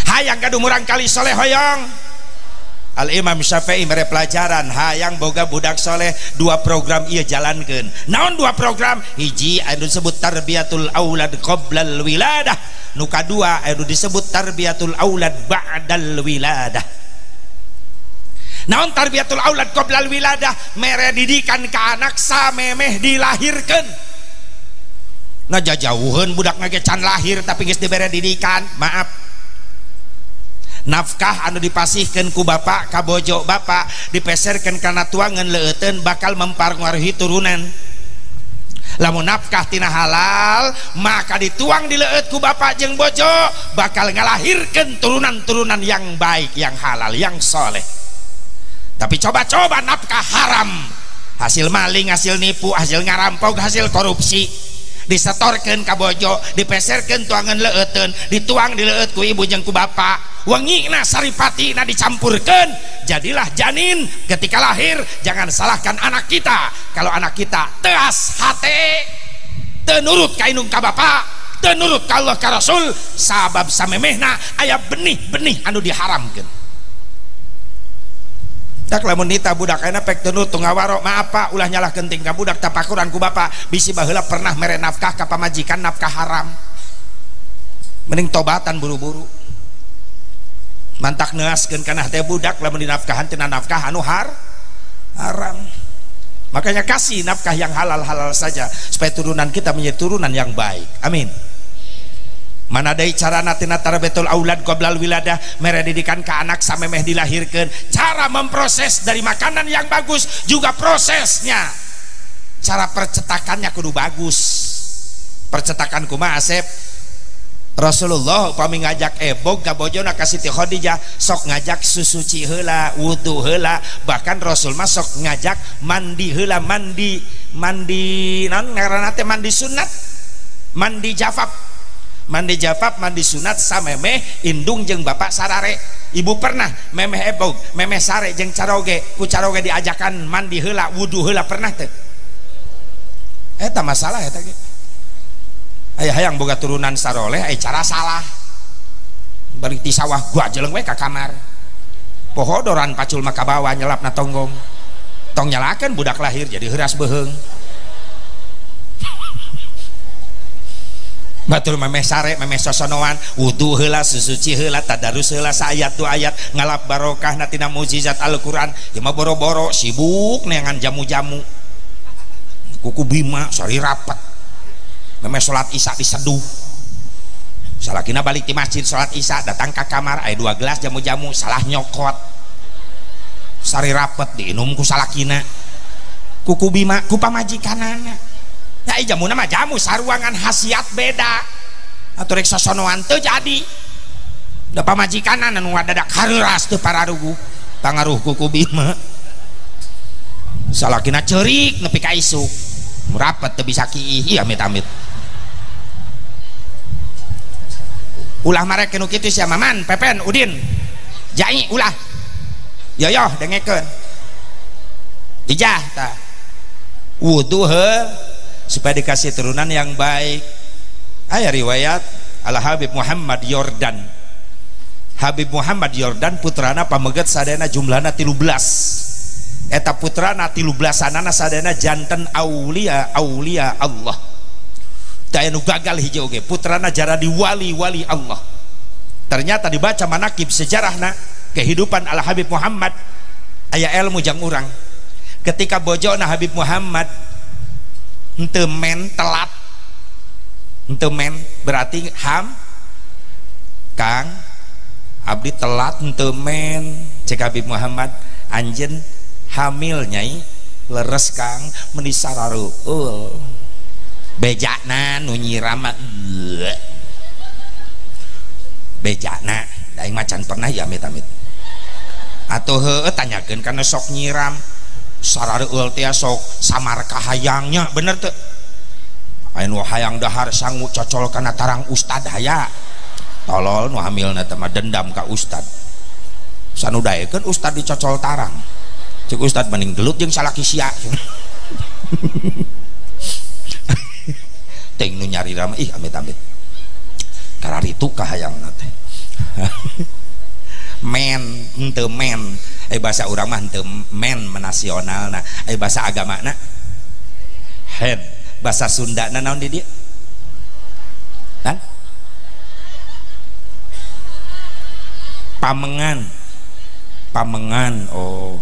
hayang kadu murang kali soleh hoyong Al Imam Syafi'i mere pelajaran hayang boga budak soleh dua program ieu jalankeun naon dua program hiji anu disebut tarbiyatul aulad qoblal wiladah nu kadua anu disebut tarbiyatul aulad ba'dal wiladah. Naon tarbiyatul aulad qoblal wiladah mere didikan ka anak samemeh dilahirkeun nah jajauheun budak ge can lahir tapi geus dibere didikan maaf nafkah anu dipasihkeun ku bapak ka bojo bapak dipeserkeun kana tuangan leuteun bakal mempengaruhi turunan lamun nafkah tina halal maka dituang di leut ku bapak jeung bojo bakal ngalahirkeun turunan-turunan yang baik yang halal yang soleh. Tapi coba-coba nafkah haram hasil maling hasil nipu hasil ngarampok hasil korupsi disetorkeun ka bojo dipeserkeun tuangan leuteun dituang di leut ku ibu jeung ku bapak wengina saripatina dicampurkeun jadilah janin ketika lahir. Jangan salahkan anak kita kalau anak kita teas hate teu nurut ka indung ka bapak teu nurut ka Allah ka Rasul sabab samemehna aya benih-benih anu diharamkeun. Tak lamun nita budak ayeuna pek teu nurut ngawaro maaf Pak ulah nyalahkeun tingkah budak tapakuran ku bapak bisi baheula pernah mere nafkah ka pamajikan nafkah haram mending tobatan buru-buru mantak neaskeun kana teh budak lamun dinafkahan tina nafkah anu haram. Makanya kasih nafkah yang halal-halal saja supaya turunan kita menjadi turunan yang baik. Amin. Mana deui carana tina tarbiyatul aulad qoblal wiladah mere didikan ka anak samemeh dilahirkeun cara memproses dari makanan yang bagus juga prosesnya cara percetakannya kudu bagus. Percetakan kumaha Asep? Rasulullah upami ngajak ebog ka bojona ka Siti Khadijah sok ngajak susuci heula wudu heula bahkan Rasul mah sok ngajak mandi heula mandi naon ngaranna teh mandi sunat mandi jafaf mandi sunat samemeh indung jeung bapak sarare ibu pernah memeh ebog memeh sare jeung caroge ku caroge diajakan mandi heula wudu heula pernah teu eta masalah eta ge aya hayang boga turunan saroleh aya cara salah balik ti sawah gua jeleng we ka kamar pohodoran pacul mah ka bawah nyelapna tonggong tong nyalakeun budak lahir jadi heuras beheung batur memeh sare memeh sosonoan wudu heula susuci heula tadarus heula saayat tu ayat ngalap barokah tina mukjizat Al-Qur'an ieu mah boro-boro sibuk neangan jamu-jamu kuku bima sari rapat memeh salat isya diseduh salakina balik di masjid salat isya datang ke kamar aya 2 gelas jamu-jamu salah nyokot sari rapet diinum ku salakina kuku bima ku pamajikanana ya jamu nama jamu saruangan khasiat beda atau rek sosonoan teu jadi da pamajikanan anu ngadadak hareras teu pararugu pangaruh kuku bima salakina ceurik nepi ka isuk rapet teu bisa kiih amit-amit ulah marek kenu kitu sia Maman Pepen Udin Jai ulah yoyoh dengekeun ijah tah wudu supaya dikasih turunan yang baik. Aya riwayat Al Habib Muhammad Yordan, Habib Muhammad Yordan putrana pameget sadayana jumlahna 13 eta putrana 13anana sadayana janten aulia Allah teu anu gagal hiji oge putrana jaradi wali Allah. Ternyata dibaca manakib sejarahna kehidupan Al Habib Muhammad aya ilmu jang urang ketika bojona Habib Muhammad henteu men telat henteu men berarti Kang abdi telat henteu men cek Habib Muhammad anjeun hamil nyai leres Kang meuni sarareul bejana nu nyiram bejana daing macan pernah ya amit-amit atau tanyakeun kana sok nyiram sarareul teh sok samar kahayangnya bener teu anu hayang dahar sangu cocol kana tarang ustad haya tolol nu hamilna teh mah dendam ka ustad sanudaekeun ustad dicocol tarang cek ustad mending gelut jeung salaki sia teuing nu nyari rama ih amit-amit kararitu kahayangna teh men henteu men bahasa urang mah henteu men menasionalna bahasa agamana head bahasa Sundana naon di dieu kan pamengan oh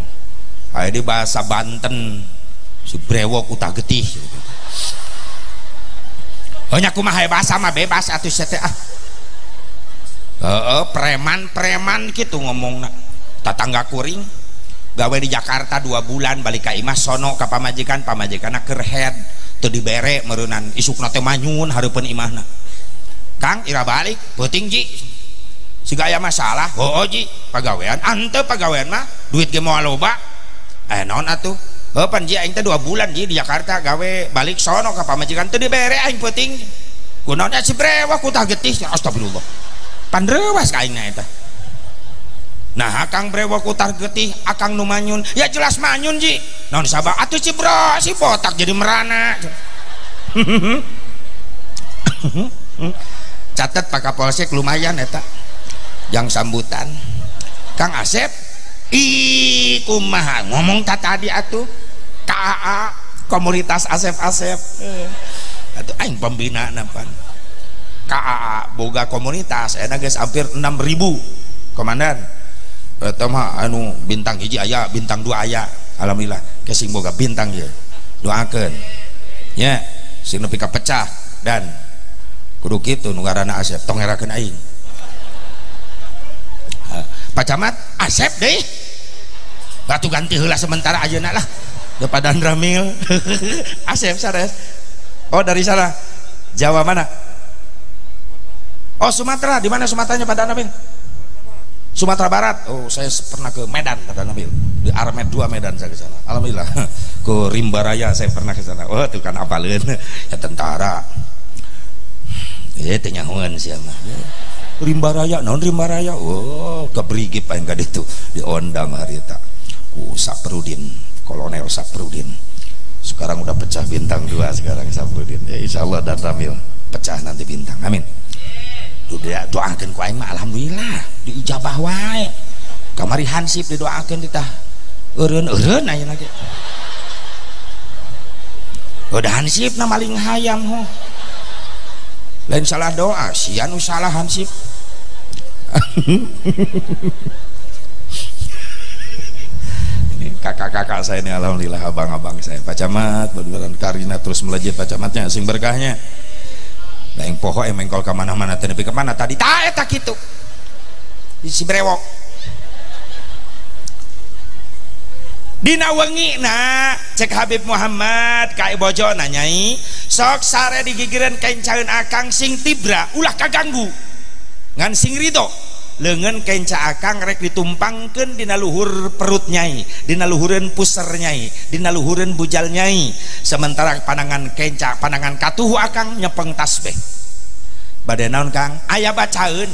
aya di bahasa Banten si brewok utah getih nya kumaha bahasa mah bebas atuh teh preman gitu ngomongna tatangga kuring gawe di Jakarta 2 bulan balik ka imah sono ka pamajikanna keur head teu dibere meureunnan isukna teh manyun hareupeun imahna Kang ira balik peuting ji siga aya masalah heuh ji pagawean henteu pagawean mah duit ge moal loba naon atuh pan ji aing teh 2 bulan ji di Jakarta gawe balik sono ka pamajikan teu dibere aing peuting kunaon si brewok utah getih astagfirullah pandrewas ka aing eta nah akang brewok utar getih akang nu manyun ya jelas manyun ji naon sabab atuh si bro si botak jadi merana catet Pak Kapolsek lumayan eta yang sambutan Kang Asep ih kumaha ngomong tadi atuh KAA komunitas Asep atuh aing pembina napan KAA boga komunitas enak guys hampir 6.000 komandan eta mah anu bintang hiji aya bintang 2 aya alhamdulillah kesing boga bintang ya doakeun nya sing nepi ka pecah dan kudu kitu nu ngaranna Asep tong ngerakeun aing Pak Camat Asep deui batu ganti heula sementara ayeuna lah daripada Ramil Asep sares oh dari sana Jawa mana oh Sumatera di mana Sumateranya Pak Nabil Sumatera Barat oh saya pernah ke Medan Pak Nabil di Armed 2 Medan saya ke sana alhamdulillah ke Rimbaraya saya pernah ke sana oh itu kan apaleun ya tentara teh nyahoan sia mah Rimbaraya naon Rimbaraya oh ke Brigip aing ka ditu di ondam harita ku Saprudin Kolonel Saprudin sekarang udah pecah bintang 2 sekarang Saprudin ya insyaallah dan Ramil pecah nanti bintang amin udah doakeun ku aing mah alhamdulillah diijabah wae kamari hansip didoakeun ditah eureun ayeuna ge udah hansip na maling hayam ho lain salah doa sian nu salah hansip ini kakak-kakak saya ini alhamdulillah abang-abang saya Pak Camat mudah-mudahan Karina terus melejit Pak Camatnya sing berkahnya nah yang poho mengkol kemana-mana tadi kemana tadi tak kitu di si brewok dina wengi na cek Habib Muhammad kai bojo nanyai sok sare digigireun kencaeun akang sing tibra ulah kaganggu ngan sing ridho leungeun kenca akang rek ditumpangkeun dina luhur perut nyai, dina luhureun puser nyai, dina luhureun bujal nyai, sementara panangan kenca panangan katuhu akang nyepeng tasbih. Bade naon Kang? Aya bacaeun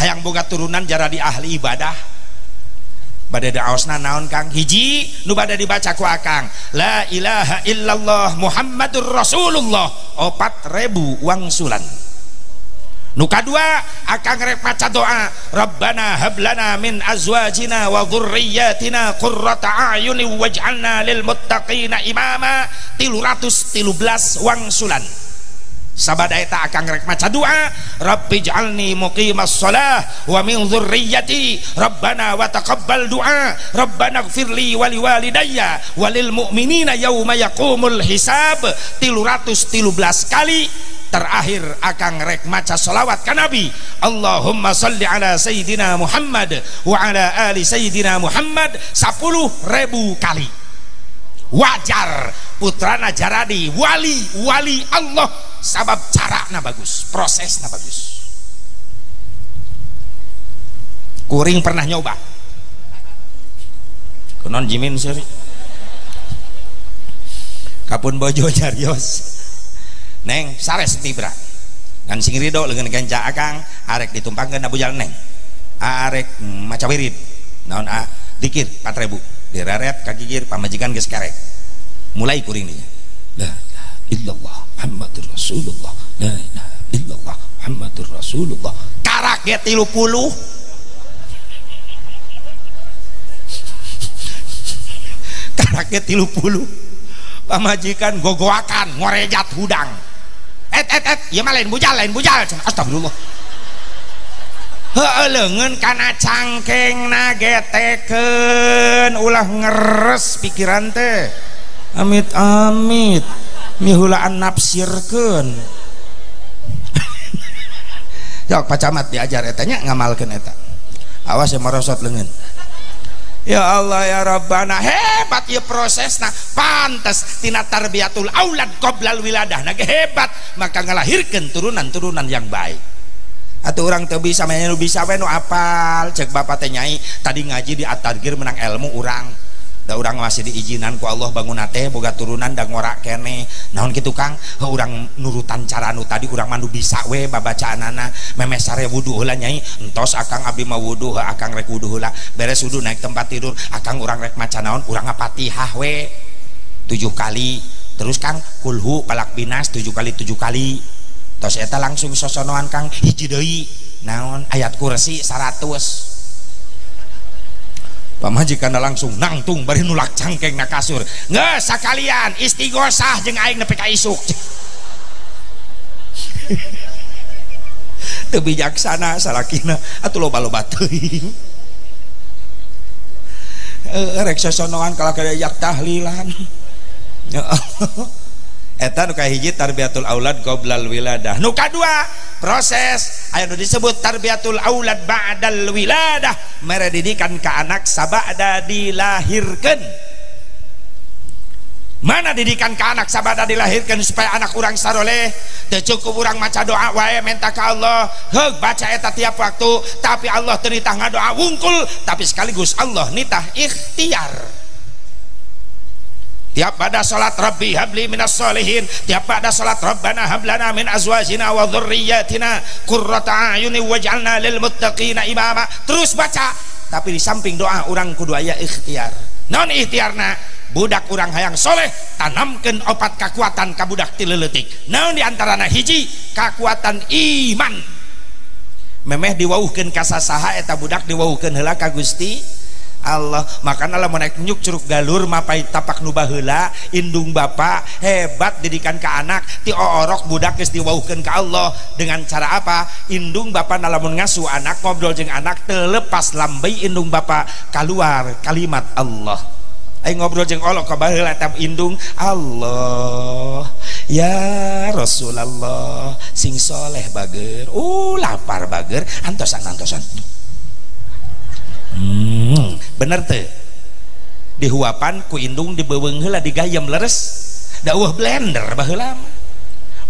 hayang boga turunan jara di ahli ibadah. Bade daosna naon Kang? Hiji nu bade dibaca ku akang la ilaha illallah Muhammadur Rasulullah 4.000 wangsulan. Nu kadua akang rek maca doa Rabbana hablana min azwajina wa dzurriyyatina qurrata a'yuni waj'alna lil muttaqina imama 313 wangsulan. Sabada eta akang rek maca doa Rabbi ij'alni muqimas shalah wa min dzurriyyati Rabbana wa taqabbal du'a Rabbana ighfirli wa liwalidayya walil mu'minina yauma yaqumul hisab 313 kali. Terakhir akang rek maca salawat ka Nabi Allahumma salli ala sayyidina Muhammad wa ala ali sayyidina Muhammad 10.000 kali. Wajar putrana jaradi wali Allah sabab carana bagus, prosesna bagus. Kuring pernah nyoba kunon jimin seri kapun bojo nyarios neng sares tibra kan sing ridho leungeun kenca akang arek ditumpangkeun abujal neng arek maca wirid naon dikir 4.000 direret kagigir pamajikan geus kerek mulai kuring dinya la ilaha illallah Muhammadur Rasulullah la ilaha illallah Muhammadur Rasulullah karak ge 30 karak ge 30 pamajikan gogoakan ngorejat hudang ieu mah lain bujal astagfirullah heueuh leungeun kana cangkengna getekeun ulah ngeres pikiran teh amit mihulaan nafsirkeun sok pacamat diajar eta nya ngamalkeun eta awas merosot leungeun. Ya Allah ya Rabbana hebat ya prosesna pantes tina tarbiyatul aulad qoblal wiladah nage hebat maka ngelahirkan turunan-turunan yang baik. Atuh urang teu bisa mah nu bisa we nu apal cek bapak teh nyai tadi ngaji di At-Targhir menang ilmu urang da urang masih diizinan ku Allah bangunna teh boga turunan da ngora kene naon kitu Kang urang nurutan cara nu tadi urang mandu bisa we babacaanana memes sare wudu heula nyai entos akang abdi mah wudu akang rek wudu heula beres wudu naik tempat tidur akang urang rek maca naon urang Fatihah we 7 kali terus Kang kulhu palak binas 7 kali tos eta langsung sosonoan Kang hiji deui naon ayat kursi 100 pamajikan langsung nangtung bari nulak cangkeng na kasur nggak sakalian istighosah jeung aing nepi ka isuk teu bijaksana salakina atuh loba-loba teuing rek sosonoan kalau kayak tahlilan ya Allah eta nu kahiji tarbiyatul aulad qoblal wiladah. Nu kadua proses aya nu disebut tarbiyatul aulad ba'dal wiladah mere didikan ka anak sabada dilahirkeun. Mana didikan ka anak sabada dilahirkeun supaya anak urang saroleh teu cukup urang maca doa wae minta ka Allah heug baca eta tiap waktu tapi Allah teu nitah ngadoa wungkul tapi sekaligus Allah nitah ikhtiar. Tiap pada salat Rabbi habli minas solihin, tiap pada salat Rabbana hablana min azwajina wa dzurriyyatina qurrata a'yuni waj'alna lil muttaqina imama. Terus baca, tapi di samping doa urang kudu aya ikhtiar. Naon ikhtiarna? Budak urang hayang soleh tanamkeun opat kakuatan ka budak ti leuletik. Naon di antarana hiji kakuatan iman. Memeh diwauhkeun ka sasaha eta budak diwauhkeun heula ka Gusti Allah. Makanya lah menaik nyuk curug galur mapai tapak nu baheula indung bapak hebat didikan ke anak ti orok budak geus diwauhkeun ka Allah dengan cara apa? Indung bapak nalamun ngasuh anak ngobrol jeung anak teu lepas lambei indung bapak keluar kalimat Allah. Aing ngobrol jeung Allah ka baheula eta indung Allah ya Rasulullah sing soleh bager lapar bager antosan bener teh dihuapan ku indung dibeweung heula digayem leres daueuh blender baheula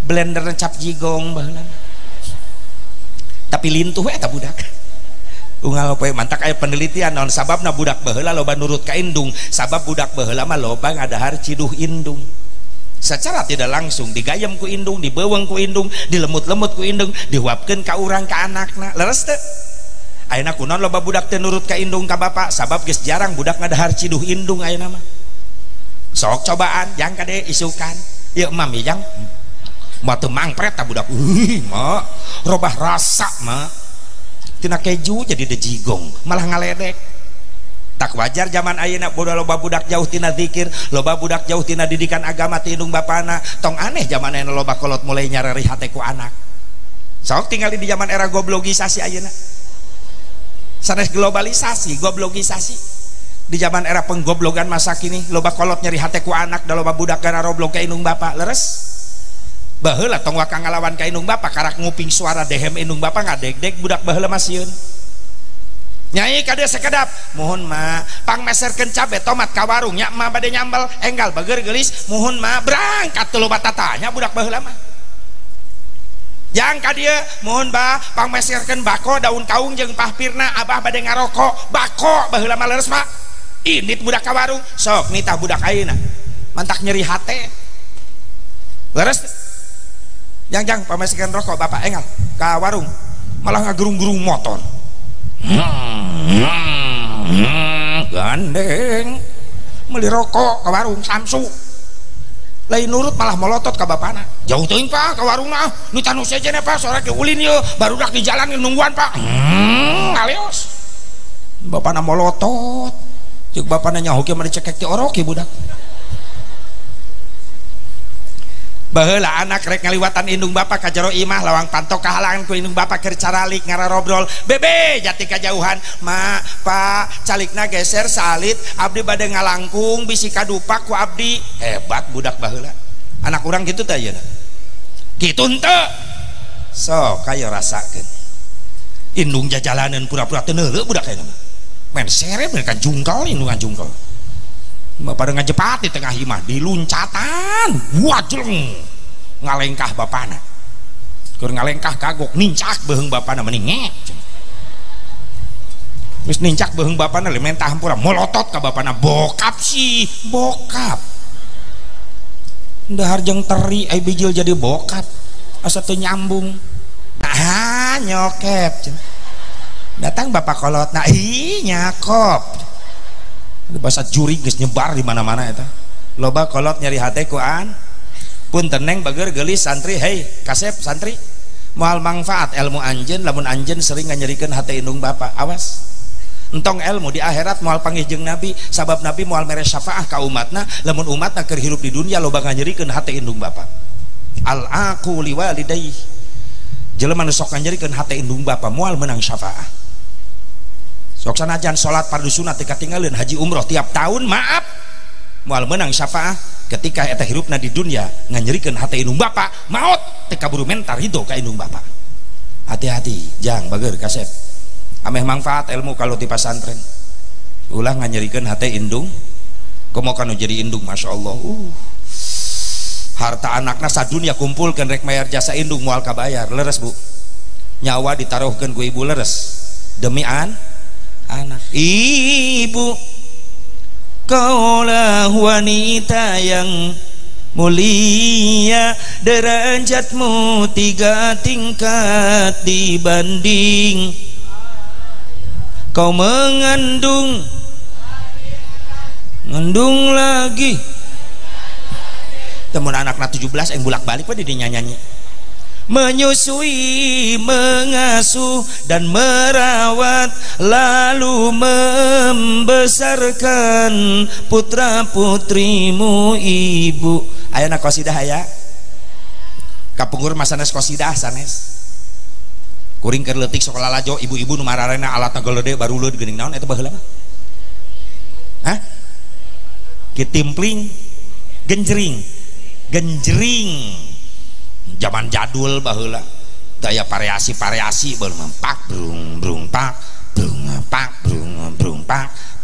blender cap jigong baheula tapi lintuh eta budak unggal poe mantak aya penelitian naon sababna budak baheula loba nurut ka indung sabab budak baheula mah loba ngadahar ciduh indung secara tidak langsung digayem ku indung dibeweung ku indung dilemut-lemut ku indung dihuapkeun ka urang ka anakna leres teu ayeuna kunaon loba budak teu nurut ka indung ka bapak sabab geus jarang budak ngadahar ciduh indung ayeuna mah sok cobaan jang kade isukan ieu mam jang mah teu mangpret ta budak mah robah rasa mah tina keju jadi dejigong malah ngaledek tak wajar zaman ayeuna loba budak jauh tina zikir loba budak jauh tina didikan agama ti indung bapana tong aneh zaman ayeuna loba kolot mulai nyareri hate ku anak sok tinggal di zaman era goblogisasi ayeuna sanes globalisasi goblogisasi di zaman era penggoblogan masa kini loba kolot nyeri hate ku anak da loba budak gara roblog ka indung bapa leres baheula tong waka ngalawan ka indung bapa karak nguping suara dehem indung bapa ngadeg-deg budak baheula mah sieun nyai kade sekedap mohon ma pang meserkeun cabe tomat ka warung nya mah bade nyambel enggal bageur geulis mohon ma berangkat teu loba tatanya budak baheula mah jang ka dieu mohon ba pang meserkeun bako daun kaung jeung pahpirna abah bade ngarokok bako baheula mah leres pak indit budak ka warung sok nitah budak ayeuna mantak nyeri hate leres jang pameserkeun rokok bapak enggal ka warung malah ngagerung-gerung motor gandeng meuli rokok ke warung Samsu lain nurut malah melotot ke bapana jauh teuing pak ke warung nah nu tanu sejenna pak sore ke ulin yeuh barudak di jalan nungguan pak ngaleos bapana melotot ceuk bapana nyaho kieu mah dicekek ti orok ieu budak baheula anak rek ngaliwatan indung bapa ka jero imah lawang pantok kahalangan ku indung bapa keur caralik ngararobrol bebe jati kajauhan ma pak calikna geser salit abdi bade ngalangkung bisi kadupak ku abdi hebat budak baheula anak urang kitu teh ayeuna kitu henteu sok kayo rasakeun indung jajalaneun pura-pura teu neuleuh budak ayeuna mah men sere bener kan jungkel indungan jungkel pada ngajepat di tengah imah diluncatan wajleng ngalengkah bapana keur ngalengkah kagok nincak beheung bapana mending ngek wis nincak beheung bapana le mentah hampura molotot ka bapana bokap sih bokap dahar jeung teri ai bijil jadi bokap asa teu nyambung nah nyokep datang bapak kolot nah ih nyakop bahasa juri geus nyebar di mana-mana eta loba kolot nyari hate ku an pun teneng bageur geulis santri hei kasep santri moal manfaat ilmu anjeun lamun anjeun sering nganyerikeun hate indung bapa awas entong ilmu di akhirat moal panggih jeung nabi sabab nabi moal mere syafaah ka umatna lamun umatna keur hirup di dunia loba nganyerikeun hate indung bapa al aqu liwalidayhi jelema nu sok nganyerikeun hate indung bapa moal menang syafaah sok sanajan salat fardu sunat teu katinggalieun haji umroh tiap tahun maaf moal menang syafaah ketika eta hirupna di dunia nganyerikeun hate indung bapa maot teu kaburu mentar ridho ka indung bapa hati-hati jang bageur kasep ameh manfaat ilmu kalau di pasantren ulah nganyerikeun hate indung komo kanu jadi indung masyaallah harta anakna sadunya kumpulkeun rek mayar jasa indung moal kabayar leres bu nyawa ditaruhkeun ku ibu leres demi anak ibu kaulah wanita yang mulia derajatmu 3 tingkat dibanding kau mengandung lagi temen anakna 17 yang bulak balik pada dinyanyi menyusui, mengasuh dan merawat lalu membesarkan putra putrimu ibu ayeuna qasidah aya kapungur masanes qasidah sanes kuring keur leutik sok lalajo ibu-ibu nu mararena alatna golode baruleud geuning naon eta baheula mah hah kitimpling genjring zaman jadul baheula daya variasi baheula pak brung pak brung pak brung pak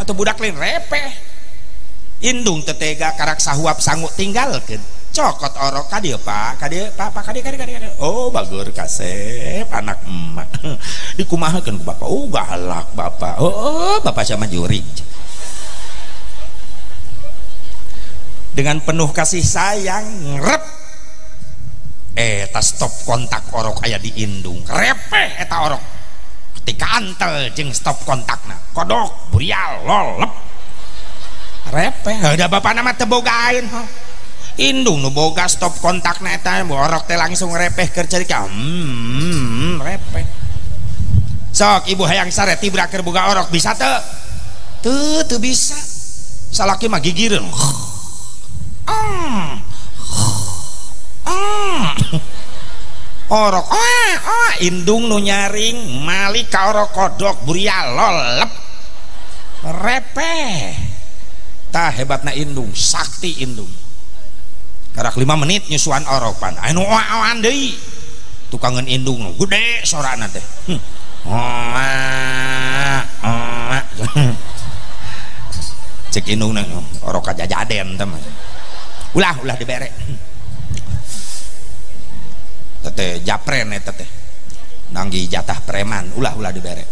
atau budak lain repeh indung tetega karak sahuap sanggup tinggalkan cokot orok kadieu pak kadieu oh bagur kasep anak emak dikumahakeun ku bapak oh galak bapak oh bapak sama jurig dengan penuh kasih sayang ngrep eta stop kontak orok aya di indung repeh eta orok ketika antel jeung stop kontakna kodok burial lolep repeh ada bapak nama tebogain indung nu boga stop kontakna eta orok teh langsung repeh keur carika repeh sok ibu hayang sare tibra keur boga orok bisa teu bisa salaki mah gigireun orok indung nu nyaring malik ka orok kodok burial lolep repeh tah hebatna indung sakti indung karak 5 menit nyusuan oropan anu oan deui tukangan indung nu gede sorana teh cek indung nang orok kajajaden teman ulah dibere teteh japren eta teh nanggi jatah preman ulah dibere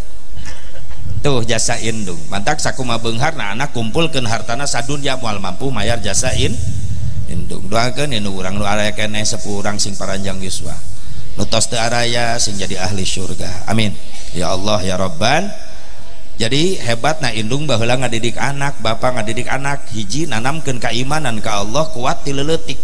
tuh jasa indung mantak sakuma beungharna anak kumpulkeun hartana sadunya moal mampu mayar jasa indung doakeun nu urang nu araya keneh sepuh urang sing paranjang yuswa nu tos teu araya sing jadi ahli surga amin ya Allah ya Rabban. Jadi hebatna indung baheula ngadidik anak bapak ngadidik anak hiji nanamkeun keimanan ka Allah kuat ti leuletik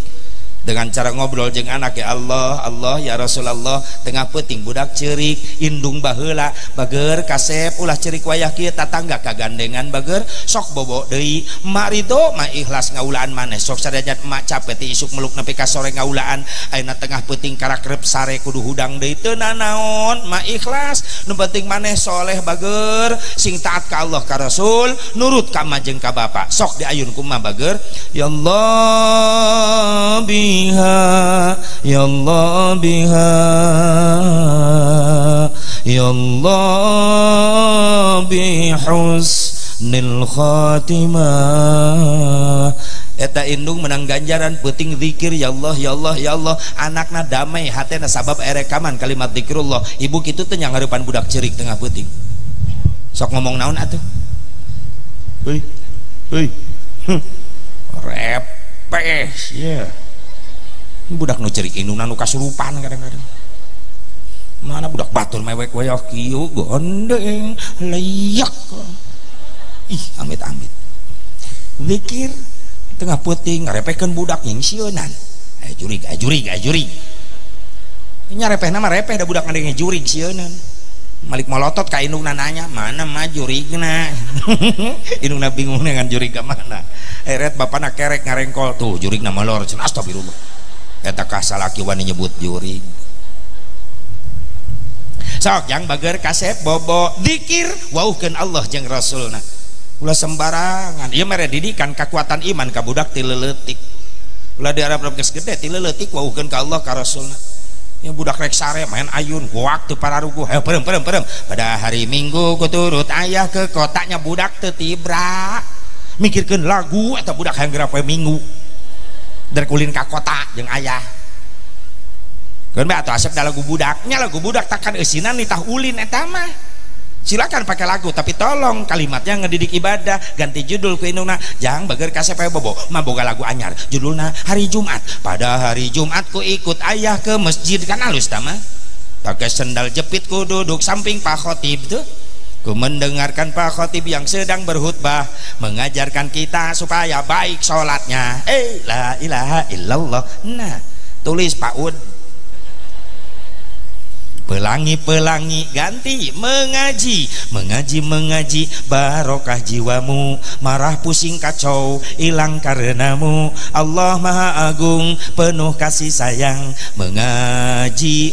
dengan cara ngobrol jeung anak ya Allah ya Rasulullah tengah peuting budak ceurik indung baheula bager kasep ulah ceurik wayah kieu tatangga kagandengan bager sok bobo deui emak ridho mah ikhlas ngaulaan maneh sok sadayat emak capek ti isuk meluk nepi ka sore ngaulaan ayeuna tengah peuting karakrep sare kudu hudang deui teu nanaon emak ikhlas nu penting maneh soleh bager sing taat ka Allah ka Rasul nurut ka emak jeung ka bapak sok diayun ku emak bager ya Allah ya Allah biha ya Allah bihusnil khatimah eta indung menang ganjaran peuting zikir ya Allah ya Allah ya Allah anakna damai hatena sabab erekaman kalimat zikrullah ibu kitu teh nya ngarupan budak ceurik tengah peuting sok ngomong naon atuh heuy repeh ya budak nu cerik indungna nu kasurupan kadang-kadang mana budak batur mewek wayak kieu gondeng leyak ih amit-amit zikir tengah peuting ngarepekeun budak yang sieunan jurig nyarepehna mah repeh da budak ngadenge jurig sieunan malik molotot ka indungna nanya mana mah jurigna indungna bingung dengan jurig ka mana eret bapana kerek ngarengkol tuh jurigna molor cenah astagfirullah eta kah salaki wani nyebut jurig sok yang bager kasep bobo dikir wauhkeun Allah jeung Rasulna ulah sembarangan ieu mere didikan kekuatan iman ka budak ti leuletik ulah diarap-arap geus gede ti leuletik wauhkeun ka Allah ka Rasulna ya budak rek sare main ayun waktu pararugu hayo perem pada hari Minggu kuturut ayah ke kotanya budak teu tibra mikirkeun lagu eta budak hayang geura poe Minggu dari kulin ka kota jeung ayah kan bae atuh asep da lagu budaknya lagu budak takkan eusinan nitah ulin eta mah silakan pakai lagu tapi tolong kalimatnya ngedidik ibadah ganti judul ku indungna jang bager kasep aya bobo mah boga lagu anyar judulna hari Jumat pada hari Jumat ku ikut ayah ke masjid kan halus tah mah pakai sendal jepit ku duduk samping Pak Khotib tuh ku mendengarkan Pak Khotib yang sedang berkhutbah mengajarkan kita supaya baik sholatnya la ilaha illallah nah tulis Pak Ud pelangi ganti mengaji barokah jiwamu marah pusing kacau hilang karenamu Allah Maha Agung penuh kasih sayang mengaji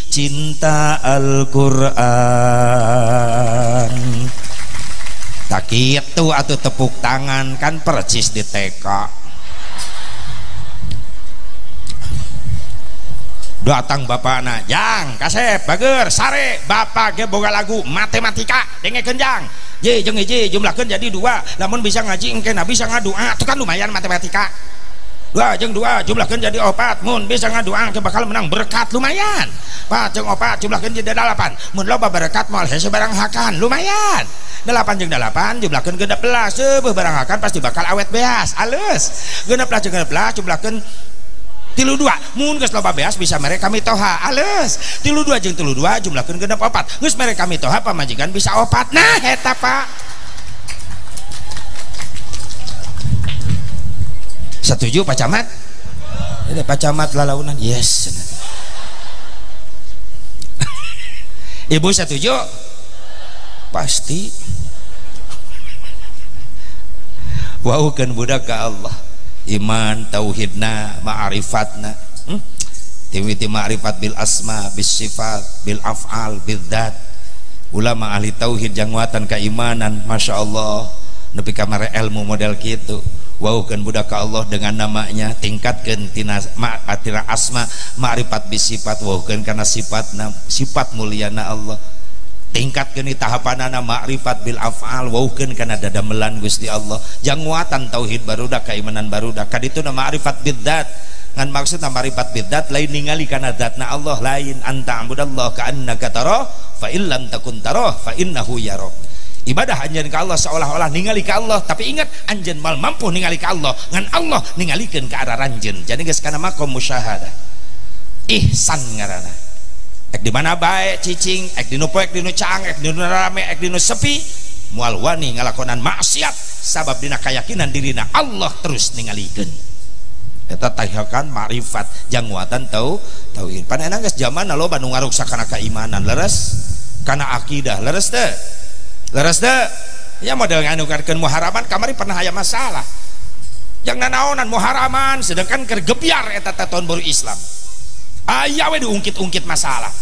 cinta Al-Quran tak itu atuh tepuk tangan kan percis di TK datang bapakna jang kasep bager sare bapak ge boga lagu matematika dengekeun jang jeung hiji jumlahkeun jadi 2, lamun bisa ngaji engkena bisa ngadua itu kan lumayan matematika. 2 jeung 2 jumlahkeun jadi 4, mun bisa ngadua ke bakal menang berkat lumayan. 4 jeung 4 jumlahkeun jadi 8, mun loba berkat moal hese barang hakan lumayan. 8 jeung 8 jumlahkeun 16 beuh barang hakan pasti bakal awet beas alus. 16 jeung 16 jumlahkeun 32 mun geus loba beas bisa mere kami toha alus. 32 jeung 32 jumlahkeun 4 geus mere kami toha pamajikan bisa 4. Nah eta Pak setuju Pak Camat? Ini Pak Camat lalaunan yes. Ibu setuju? Pasti. Waukeun budak ka Allah iman tauhidna ma'rifatna tiwiti ma'rifat bil asma bis sifat bil af'al bil dzat. Ulama ahli tauhid jangwatan keimanan Masya Allah nepi ka mare ilmu model kitu. Waukeun budak ka Allah dengan namanya tingkatkeun tina asma ma'rifat bis sifat waukeun kana sifatna sifat muliana Allah. Tingkatkeun tahapanana ma'rifat bil af'al waukeun kana dadamelan Gusti Allah. Jangwatan tauhid barudak keimanan barudak kaditu na ma'rifat bidzat ngan maksudna ma'rifat bidzat lain ningali kana zatna Allah lain anta abudallah ka annaka tarah fa illam takun tarah fa innahu yarah. Ibadah anjeun ka Allah seolah-olah ningali ka Allah tapi ingat anjeun mal mampu ningali ka Allah ngan Allah ningalikeun ka arah ranjeun. Jadi geus kana maqam musyahadah. Ihsan ngaranna. Ek di mana bae cicing, ek di nu poek, di nu caang, ek di nu rame, ek di nu sepi, moal wani ngalakonan maksiat sabab dina keyakinan dirina Allah terus ningalikeun. Eta tahakan ma'rifat jangwatan tauhid. Panena geus zamanna loba nu ngaruksa kana keimanan leres, kana akidah leres teu? Leres teu? Ya model nganukarkeun muharaman kamari pernah aya masalah. Yang nanaonan muharaman sedangkan keur gebyar eta tahun baru Islam. Aya we diungkit-ungkit masalah.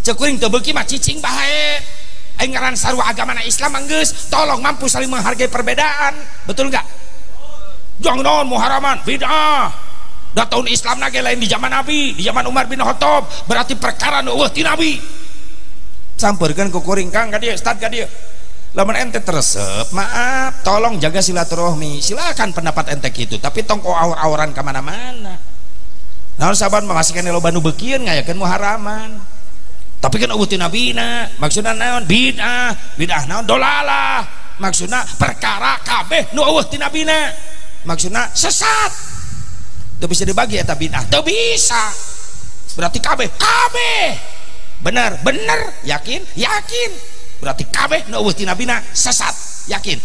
Cekuring teu beuki mah cicing bae. Aing ngaran sarua agamana Islam geus tolong mampu saling menghargai perbedaan. Betul enggak? Jangan naon muharaman bid'ah. Da tahun Islam nage lain di zaman Nabi, di zaman Umar bin Khattab, berarti perkara nu eueuh ti Nabi. Sampeurkeun ku kuring Kang ka dieu, Ustaz ka dieu. Lamun ente teresep, maaf, tolong jaga silaturahmi. Silakan pendapat ente kitu, tapi tong awur-awuran ka mana-mana. Naon saban memasikeun loba nu beukieun ngayakeun muharaman. Tapi kan eueuh ti nabina, maksudna naon? Bid'ah naon? Dolalah. Maksudna perkara kabeh nu eueuh ti nabina. Maksudna sesat. Teu bisa dibagi eta bid'ah, teu bisa. Berarti kabeh bener, yakin? Berarti kabeh nu eueuh ti nabina sesat. Yakin?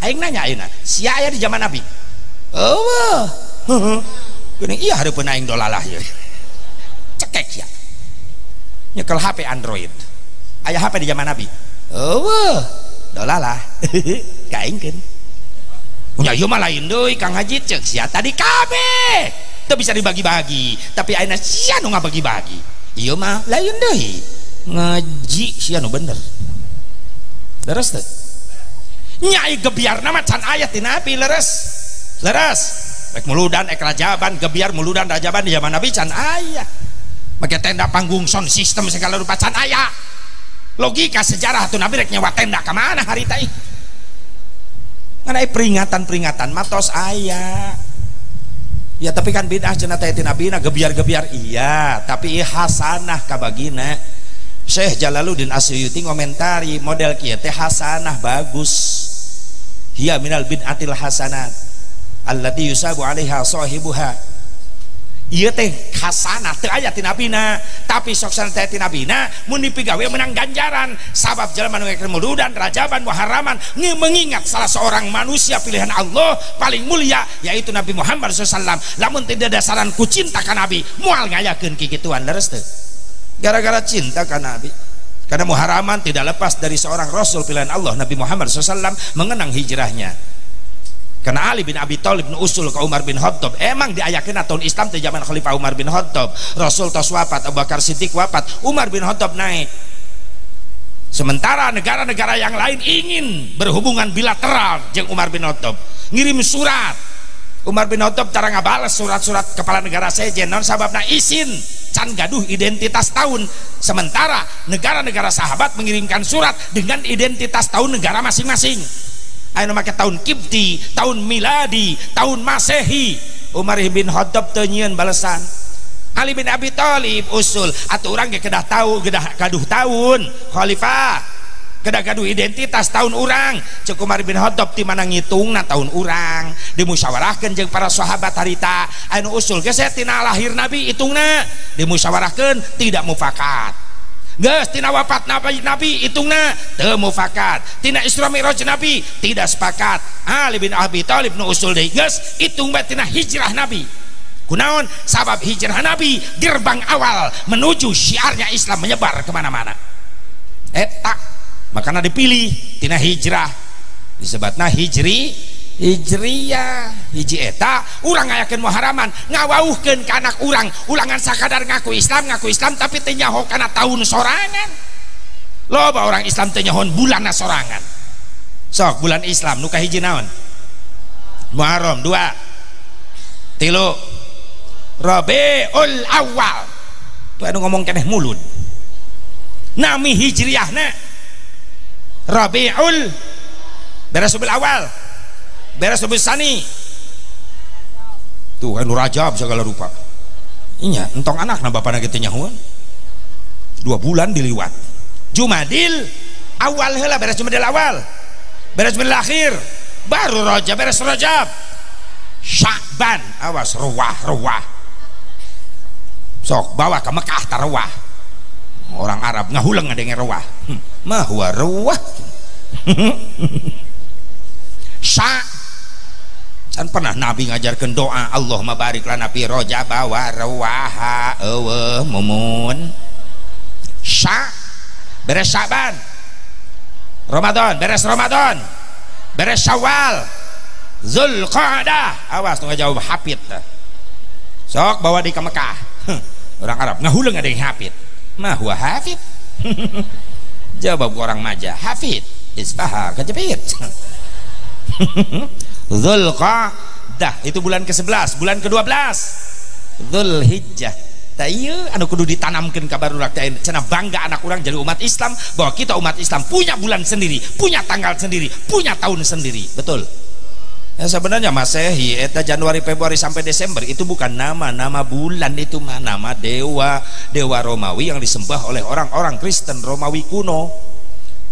Aing nanya ayeuna, sia aya di zaman Nabi? Eueuh. Geuning iya hareupeun aing dolalah ieu. Cekek ya. Nyekel HP Android. Aya HP di zaman Nabi? Eueuh. Dolalah. Kaengkeun. Nya ieu mah lain deui Kang Haji ceuk sia tadi kabeh. Teu bisa dibagi-bagi, tapi ayeuna sia nu ngabagi-bagi. Ieu mah lain deui. Ngaji sia nu bener. Leres teh? Nyai gebiarna mah can aya ti Nabi leres. Ek muludan ek rajaban gebiar muludan rajaban di zaman Nabi can aya. Make tenda panggung sound system segala rupa can aya. Logika sejarah atuh Nabi rek nyewa tenda ka mana harita ieu? Ngan aya peringatan matos aya. Ya tapi kan bid'ah cenah teh ti nabina gebiar-gebiar iya, tapi hasanah kabagina. Syekh Jalaluddin Asyuyuti ngomentari model kieu teh hasanah bagus. Hiya minal bid'atil hasanat allati yusabu 'alaiha shahibuha. Ieu teh hasanah teu aya ti nabina, tapi sok sana teh ti nabina mun dipigawe menang ganjaran. Sabab jelema nu ngeukeun muludan, rajaban, muharaman mengingat salah seorang manusia pilihan Allah paling mulia yaitu Nabi Muhammad SAW. Lamun tidak dasaran ku cinta ka Nabi, moal ngayakeun kikituan leres teu? Gara-gara cinta ka Nabi. Karena muharaman tidak lepas dari seorang Rasul pilihan Allah Nabi Muhammad SAW mengenang hijrahnya. Karena Ali bin Abi Thalib nu usul ke Umar bin Khattab emang diayakeun tahun Islam di zaman Khalifah Umar bin Khattab. Rasul tos wafat, Abu Bakar Siddiq wafat, Umar bin Khattab naik. Sementara negara-negara yang lain ingin berhubungan bilateral jeung Umar bin Khattab, ngirim surat Umar bin Khattab cara ngabales surat-surat kepala negara sejen non sababna izin can gaduh identitas tahun, sementara negara-negara sahabat mengirimkan surat dengan identitas tahun negara masing-masing. Ayo make tahun Kipti, tahun Miladi, tahun Masehi. Umar bin Khattab teu nyieun balesan. Ali bin Abi Thalib usul atuh urang ge kedah tahu kedah gaduh tahun khalifah, kedah gaduh identitas tahun urang. Cek Umar bin Khattab ti mana ngitungna tahun urang, dimusyawarahkeun jeung para sahabat harita. Anu usul ge tina lahir nabi hitungna, dimusyawarahkeun tidak mufakat. Geus tina wafat nabi hitungna teu mufakat, tina Isra Mi'raj nabi tidak sepakat. Ali bin Abi Thalib nu usul deui geus hitung bae tina hijrah nabi. Kunaon? Sabab hijrah nabi gerbang awal menuju syiarnya Islam menyebar kemana-mana. Eta makanya dipilih tina hijrah disebutna hijriyah. Hiji eta urang ngayakeun muharaman ngawauhkeun ka anak urang ulangan sakadar ngaku Islam tapi teu nyaho kana tahun sorangan. Loba orang Islam teu nyahon bulanna sorangan. Sok bulan Islam nu kahiji naon? Muharram. 2 3 Rabiul Awal. Tuh anu ngomong keneh mulud. Nami hijriyahna Rabiul, beres Rabiul Awal, beres Rabiul Tsani. Tuh anu Rajab segala rupa. Inya entong anakna bapana kitu nyahuan. 2 bulan diliwat. Jumadil Awal heula beres Jumadil Awal. Beres Jumadil Akhir baru Rajab, beres Rajab. Sya'ban awas ruwah. Sok bawa ke Mekah tarawah. Orang Arab ngahuleng ngadenge ruwah. Mah huwa ruwah. Sya' can pernah Nabi ngajarkeun doa Allahumma barik lana fi Rajab wa ruwaha eueuh mumun. Sya' beres Sya'ban. Ramadan beres Ramadan. Beres Syawal. Zulqa'dah awas nu ngajawab hafid. Sok bawa di ke Mekah. Orang Arab ngahuleng ada yang hafid. Mah huwa hafid. Jawab orang Majah hafid isbaha kejepit. Zulqa'dah itu bulan ke-11, bulan ke-12 Zulhijjah. Tah ieu anu kudu ditanamkeun ka barudak teh cenah bangga anak urang jadi umat Islam bahwa kita umat Islam punya bulan sendiri, punya tanggal sendiri, punya tahun sendiri. Betul. Ya sebenarnya Masehi eta Januari Februari sampai Desember itu bukan nama bulan, itu mah nama dewa Romawi yang disembah oleh orang-orang Kristen Romawi kuno.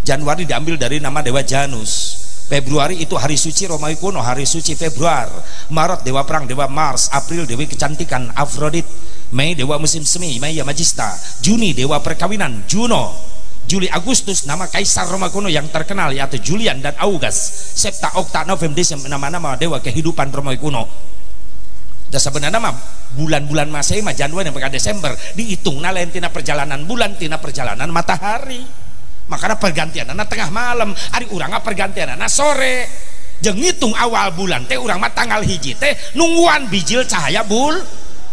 Januari diambil dari nama dewa Janus. Februari itu hari suci Romawi kuno, hari suci Februar. Maret dewa perang dewa Mars. April dewi kecantikan Afrodit. Mei dewa musim semi Maya Magista. Juni dewa perkawinan Juno. Juli Agustus nama kaisar Roma kuno yang terkenal yaitu Julian dan August. Septa Okta November Desember nama-nama dewa kehidupan Roma kuno. Dan sebenarnya nama bulan-bulan Masehi mah Januari sampai Desember dihitungna lain tina perjalanan bulan, tina perjalanan matahari. Makanya pergantian tengah malam, hari urang pergantian sore. Jeung ngitung awal bulan teh urang mah tanggal hiji teh nungguan bijil cahaya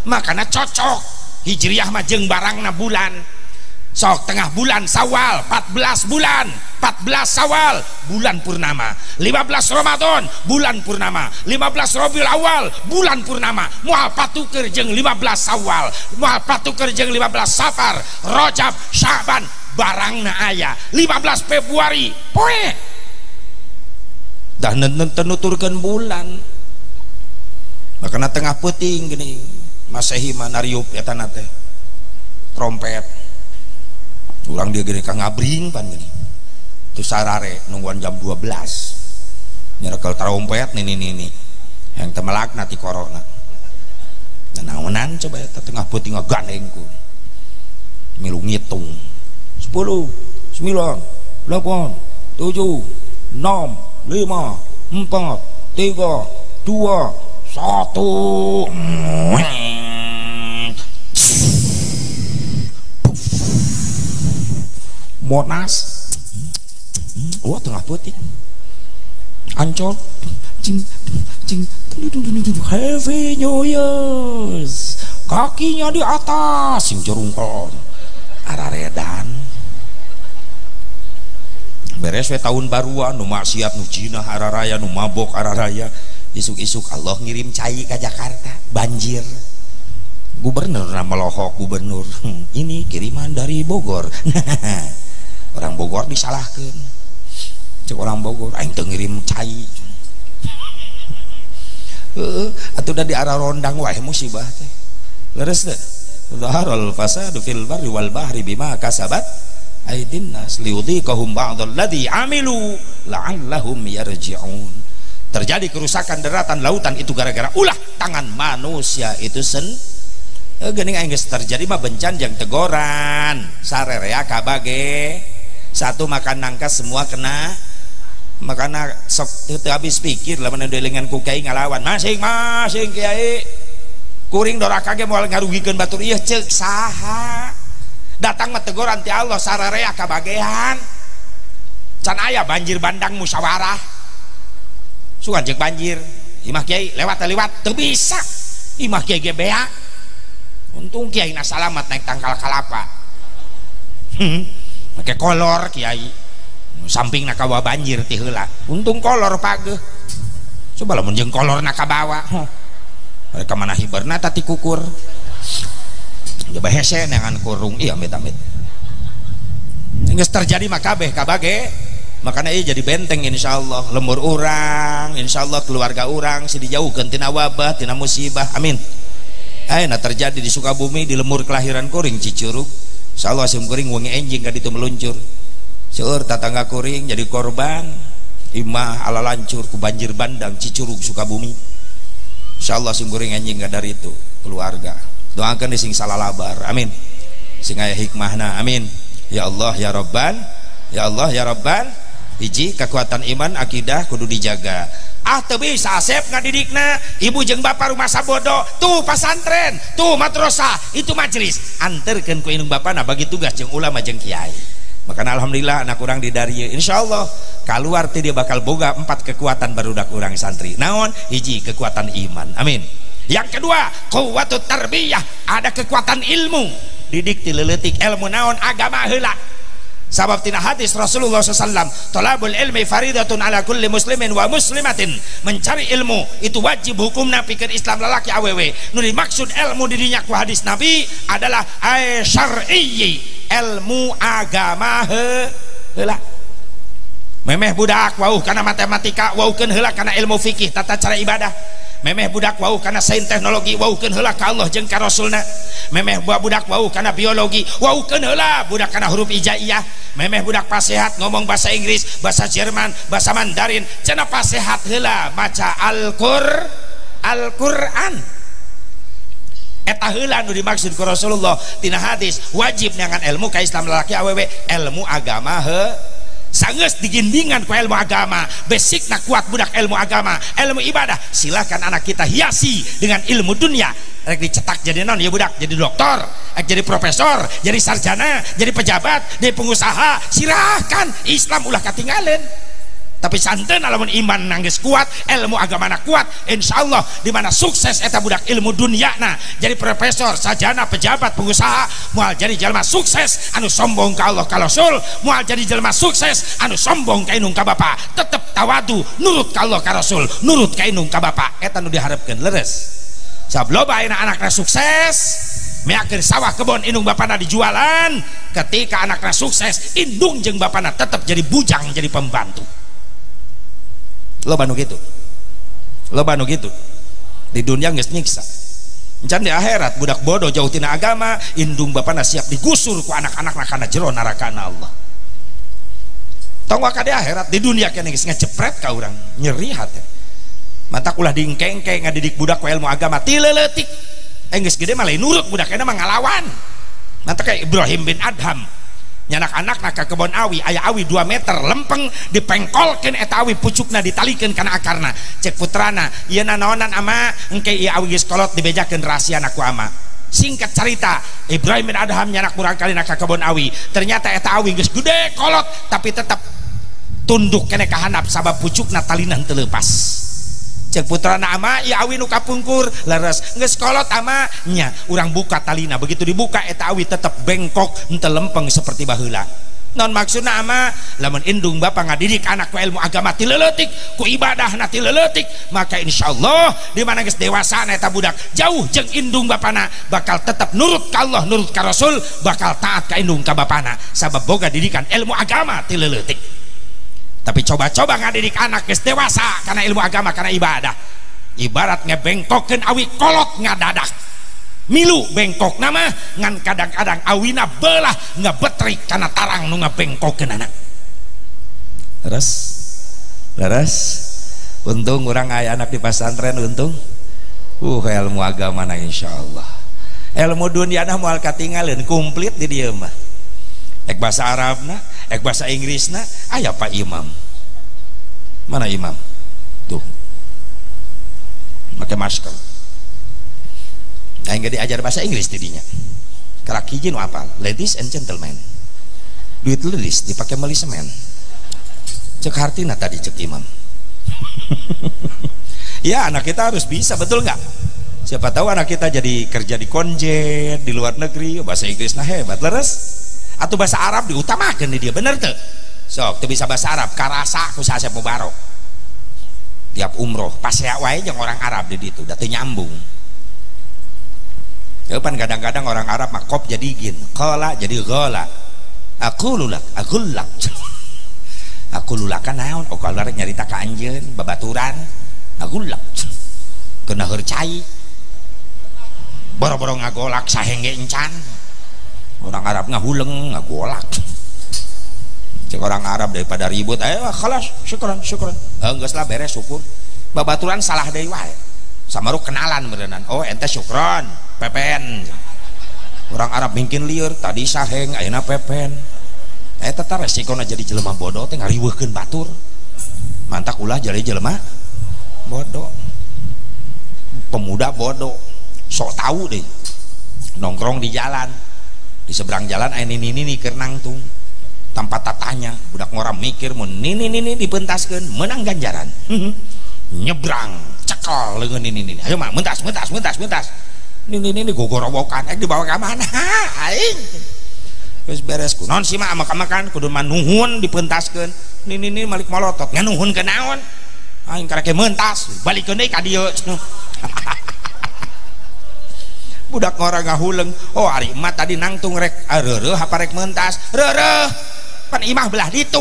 makanya cocok hijriyah mah jeung barangna bulan. Sok tengah bulan Sawal 14 bulan 14 Sawal bulan purnama, 15 Ramadan bulan purnama, 15 Rabiul Awal bulan purnama, moal patukeun jeung 15 Sawal, moal patukeun jeung 15 Safar, Rajab, Sya'ban barangna aya 15 Februari poe dah nuturkeun bulan. Makana tengah peuting gini Masehi mah nariup eta teh trompet. Urang dia gini kang ngabring pan gini itu sarare nungguan jam 12 nyerekel trompet nih yang temelak nanti korona naonan coba ya tengah peuting ngagandengku milu ngitung 10 9 8 7 6 5 4 3 2 1 Monas, oh tengah putih, Ancol, Happy New Years, kakinya di atas, sing jerungkol, araredan, beres we tahun baruan, nu maksiat, nu jina, araraya, nu mabok, araraya, isuk-isuk Allah ngirim cai ke Jakarta, banjir. Gubernur melohok, gubernur ini kiriman dari Bogor. Orang Bogor disalahkan, cek orang Bogor aing teu ngirim cai. Atuh da di arah rondang wae musibah teh leres teh. Zaharul fasadu fil barri wal bahri bima kasabat aydin nas liyudhiqahum ba'dal ladzi amilu la'allahum yarji'un. Terjadi kerusakan daratan lautan itu gara-gara ulah tangan manusia itu geuning aing geus terjadi mah bencan jeung tegoran sarerea kabage satu makan nangka semua kena makana sok teu habis pikir lamun delengan ku kiai ngalawan masing-masing kiai kuring doraka ge moal ngarugikeun batur ieu ceuk saha datang mah teguran ti Allah sararea kabagean can aya banjir bandang musyawarah sugan jeung banjir imah kiai lewat teu bisa imah kiai ge beak untung kiai na salamat naik tangkal kalapa make kolor kiai samping nak kawa banjir ti heula untung kolor pageuh coba lamun jeung kolor nak kabawa mereka mana hiberna tati kukur coba hese dengan kurung iya amit-amit geus terjadi mah kabeh kabage makanya ieu jadi benteng insyaallah lembur urang insyaallah keluarga urang si dijauhkeun tina wabah tina musibah amin. Ayeuna terjadi di Sukabumi di lemur kelahiran kuring Cicurug insyaallah sim kuring wengi enjing ka ditu meluncur seueur tatangga kuring jadi korban imah ala lancur ku banjir bandang Cicurug Sukabumi insyaallah sim kuring enjing ka dari itu keluarga doakeun sing salalabar amin sing aya hikmahna amin ya Allah ya Rabban ya Allah ya Rabban hiji kekuatan iman akidah kudu dijaga teu bisa asep ngadidikna ibu jeung bapak rumah sabodo tuh pasantren tuh madrasah itu majelis anterkeun ku indung bapana bagi tugas jeung ulama jeung kiai makana alhamdulillah anak urang di dari insyaallah kaluar teh dia bakal boga 4 kekuatan barudak urang santri naon hiji kekuatan iman amin yang kedua quwwatut tarbiyah ada kekuatan ilmu didik ti leuletik ilmu naon agama heula sabab tina hadis Rasulullah SAW thalabul ilmi faridatun ala kulli muslimin wa muslimatin mencari ilmu itu wajib hukumna pikeun Islam lalaki awewe nu dimaksud ilmu di dinya ku hadis Nabi adalah syar'iyyi ilmu agama heula memeh budak wauh kana matematika wauhkeun heula kana ilmu fikih tata cara ibadah memeh budak wauh kana sains teknologi wauhkeun heula ka Allah jeung ka Rasulna memeh budak wauh kana biologi wauhkeun heula budak kana huruf hijaiyah memeh budak pasehat ngomong bahasa Inggris bahasa Jerman bahasa Mandarin cenah pasehat heula maca Al-Qur'an eta heula nu dimaksud ku Rasulullah tina hadis wajib neangan ilmu ka Islam lalaki awewe ilmu agama sangeus digindingan ku ilmu agama basicna kuat budak ilmu agama ilmu ibadah silakan anak kita hiasi dengan ilmu dunia rek dicetak jadi non ya budak jadi dokter jadi profesor jadi sarjana jadi pejabat jadi pengusaha silahkan Islam ulah katinggalan tapi santen alamun iman nangis kuat ilmu agama na kuat insyaallah dimana sukses eta budak ilmu dunia na jadi profesor sarjana pejabat pengusaha moal jadi jelema sukses anu sombong ka Allah ka Rasul moal jadi jelema sukses anu sombong ka indung ka bapa tetep tawadu nurut ka Allah ka Rasul nurut ka indung ka bapa eta nu diharapkeun leres sabab loba anak-anakna sukses meakeun sawah kebon indung bapana dijualan ketika anakna sukses indung jeung bapana tetep jadi bujang jadi pembantu loba nu gitu di dunia geus nyiksa encan di akhirat budak bodoh jauh tina agama indung bapana siap digusur ku anak-anakna kana jero narakana Allah tong waka di akhirat di dunia kene geus ngacepret ka urang nyeri hate mata ulah dingkengke ngadidik budak ku ilmu agama ti leuletik geus gede mah lain nurut budak kana mah ngalawan mata kayak Ibrahim bin Adham nyanak-anak nak ke kebon awi aya awi 2 meter lempeng dipengkolkeun eta awi pucukna ditalikeun kana akarna cek putrana ieu naonan ama engke ieu awi geus kolot dibejakeun rahasiana ku ama singkat cerita Ibrahim bin Adham nyanak murang kali nak ke kebon awi ternyata eta awi geus gede kolot tapi tetap tunduk kene ka handap sabab pucukna talinan teu leupas cek putrana ama ieu awi nu kapungkur leres geus kolot ama nya urang buka talina begitu dibuka eta awi tetap bengkok henteu lempeng seperti baheula non maksudna ama lamun indung bapak ngadidik anak ku ilmu agama ti leuletik ku ibadah na ti leuletik maka insyaallah di mana geus dewasa na eta budak jauh jeung indung bapana bakal tetap nurut ka Allah nurut ka Rasul bakal taat ka indung ka bapana sabab boga didikan ilmu agama ti leuletik. Tapi coba-coba ngadidik anak geus dewasa karena ilmu agama karena ibadah ibarat ngebengkokeun awi kolot ngadadak milu bengkok nama ngan kadang-kadang awina belah ngebetrik karena tarang nu ngabengkokeun anak. Leres untung orang aya anak di pesantren untung ilmu agama na insyaallah ilmu dunia na moal katinggalin komplit di dieu mah ek bahasa Arabna ek bahasa Inggrisna aya Pak Imam mana imam tuh make masker nah nggak diajar bahasa Inggris tidinya karak hiji nu apal ladies and gentlemen duit ladies dipakai meuli semen cek hartina tadi cek imam. Ya anak kita harus bisa betul nggak siapa tahu anak kita jadi kerja di konjen di luar negeri bahasa Inggris nah hebat leres atau bahasa Arab diutamakan nih dia bener tuh sok tuh bisa bahasa Arab karasa ku Asep Mubarok tiap umroh pas ya wae jeung orang Arab di ditu da teu nyambung. Depan kadang-kadang orang Arab makop jadi gin, qala jadi ghala. Aku lulak kan naon? Oh kalau rek nyarita ka anjeun babaturan, aku lulak. Kena hercai. Boro-boro ngagolak sahenge encan. Orang Arab ngahuleng ngagolak. Cek orang Arab daripada ribut, ayo khalas, syukran. Geus lah beres syukur. Babaturan salah deui wae. Samaru kenalan beneran. Oh ente syukron. Pepen orang Arab mungkin liur tadi saheng ayeuna pepen eta resikona jadi jelema bodoh teh ngariweuhkeun batur mantak ulah jadi jelema bodoh pemuda bodoh sok tahu deh nongkrong di jalan di seberang jalan aya nini keur nangtung tanpa tatanya budak ngoram mikir mun nini dipentaskeun menang ganjaran nyebrang cekel leungeun nini ayo mah mentas ini gogorowokan dibawa ke mana aing geus beres kunaon sih mah makan kudu manuhun dipentaskeun ini malik molotot nganuhun ke naon aing karek mentas balikeun deui ka dieu budak ngora ngahuleng oh ari emat tadi nangtung rek reureuh apa rek mentas reureuh pan imah belah ditu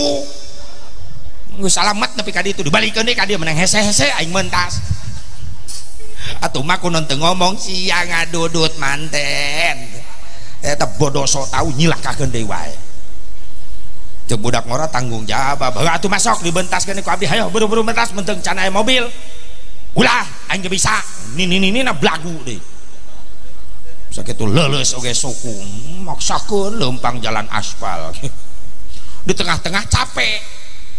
geus salamet nepi ka ditu dibalikeun deui ka dieu menang hese-hese aing mentas atuh mah kunon teu ngomong sia ngadudut manten eta bodoh sok tahu nyilakakeun deui wae teu budak ngora tanggung jawab baheula atuh masok dibentaskeun ku abdi hayo buru-buru mentas menteng can aya mobil ulah aing teu bisa nini na blagu deui sakitu leuleus oge suku maksakeun leumpang jalan aspal di tengah-tengah capek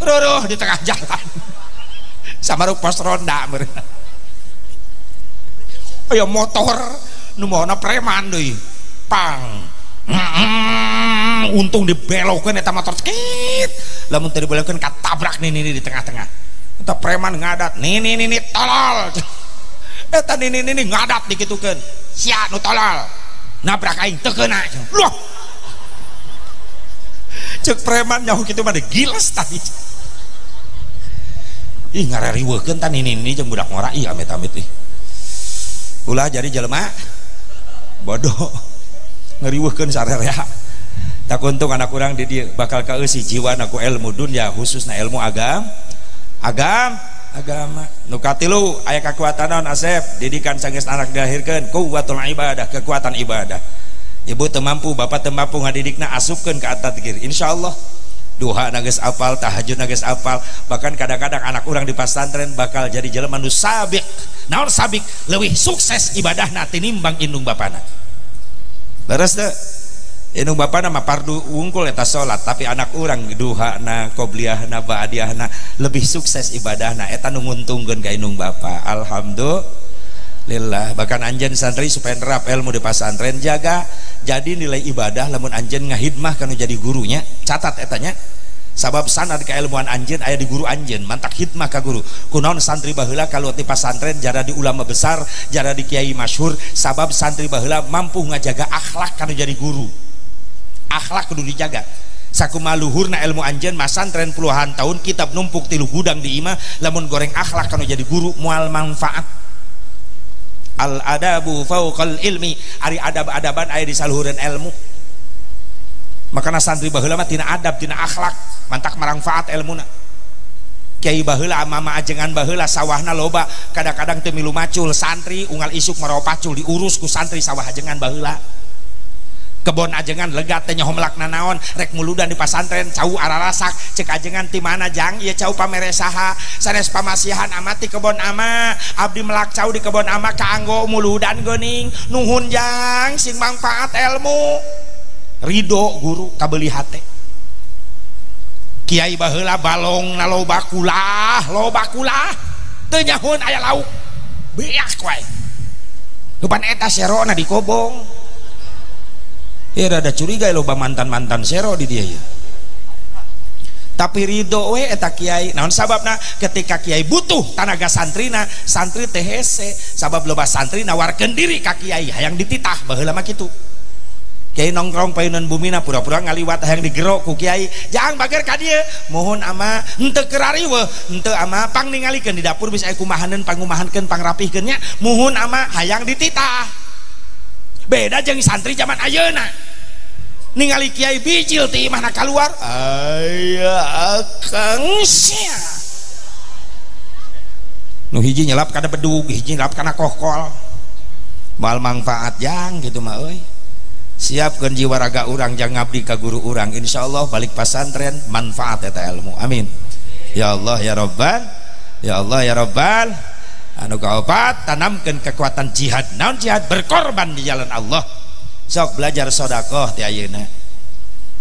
reueuh di tengah jalan samaruk pos ronda meureun aya motor nu maona preman deui pang untung dibelokeun eta motor skit lamun teu dibelokeun katabrak nini di tengah-tengah eta preman ngadat nini tolol eta nini ngadat dikitukeun sia nu tolol nabrak aing teu keuna loh ceuk preman nyaho kitu mah giles tadi ih ngarariweukeun tah nini jeung budak ngora ih amit-amit ih ulah jadi jelema bodoh ngeriweuhkeun sarerea tak untung anak urang di dieu bakal kaeusi jiwa naku ilmu dunya khususna ilmu agama nu katilu aya kekuatan naon Asep didikan sanggeus anak dilahirkeun quwwatul ibadah kekuatan ibadah ibu teu mampu bapak teu mampu ngadidikna asupkeun ka at-tadhkir insyaallah duha geus apal tahajud geus apal bahkan kadang-kadang anak urang di pesantren bakal jadi jelema nu sabiq naon sabik leuwih sukses ibadahna tinimbang indung bapana leres teu indung bapana mah fardu wungkul eta salat tapi anak urang duhana qobliyahna ba'diyahna lebih sukses ibadahna eta nu nguntungkeun ka indung bapa alhamdulillah bahkan anjeun santri supaya nerap ilmu di pesantren jaga jadi nilai ibadah lamun anjeun ngahidmah kanu jadi gurunya catat etanya sabab sanad keilmuan anjeun aya di guru anjeun mantak hidmah ka guru kunaon santri baheula kaluat di pesantren jara di ulama besar jara di kiai masyhur sabab santri baheula mampu ngajaga akhlak kanu jadi guru akhlak kudu dijaga sakumaha luhurna ilmu anjeun masantren puluhan tahun kitab numpuk tilu gudang di imah lamun goreng akhlak kanu jadi guru moal manfaat. Al adabu fauqal ilmi, ari adab-adaban aya di saluhureun ilmu. Makana santri baheula mah tina adab tina akhlak mantak marangfaat ilmuna. Kiai baheula mama ajengan baheula sawahna loba kadang-kadang teu milu macul, santri unggal isuk marawa pacul diurus ku santri sawah ajengan baheula. Kebon ajengan legat teh nyaho melakna naon rek muludan di pasantren cau ararasak cek ajengan ti mana jang ieu cau pamere saha sanes pamasihan amati kebon ama abdi melak cau di kebon ama kaanggo muludan geuning nuhun jang sing manfaat ilmu ridho guru kabeuli hate. Kiai baheula balong na loba kulah teu nyahun aya lauk beak wae depan eta serona dikobong. Ya rada curiga loba mantan-mantan sero di dia ya. Tapi ridho we eta kiai. Naon sababna ketika kiai butuh tanaga santrina, santri teh hese. Sabab loba santri nawarkeun diri ka kiai hayang dititah baheula mah kitu. Kiai nongkrong paeunan bumina pura-pura ngaliwat hayang digero ku kiai. Jang bager ka dieu. Mohon ama henteu kerariweuh, henteu ama pang ningalikeun di dapur bisa aya kumahaneun pangumahankeun pangrapihkeun nya. Mohon ama hayang dititah. Beda jeung santri zaman ayeuna ningali kiai bijil ti imahna kaluar aya akang sia nu hiji nyelap kana bedug hiji nyelap kana kohkol moal manfaat jang gitu mah euy. Siapkeun jiwa raga urang jang ngabdi ka guru urang insyaallah balik pasantren manfaat eta ilmu amin ya Allah ya Rabbal ya Allah ya Rabbal. Anu kaopat tanamkeun kekuatan jihad. Naon jihad? Berkorban di jalan Allah. Sok belajar sedekah ti ayeuna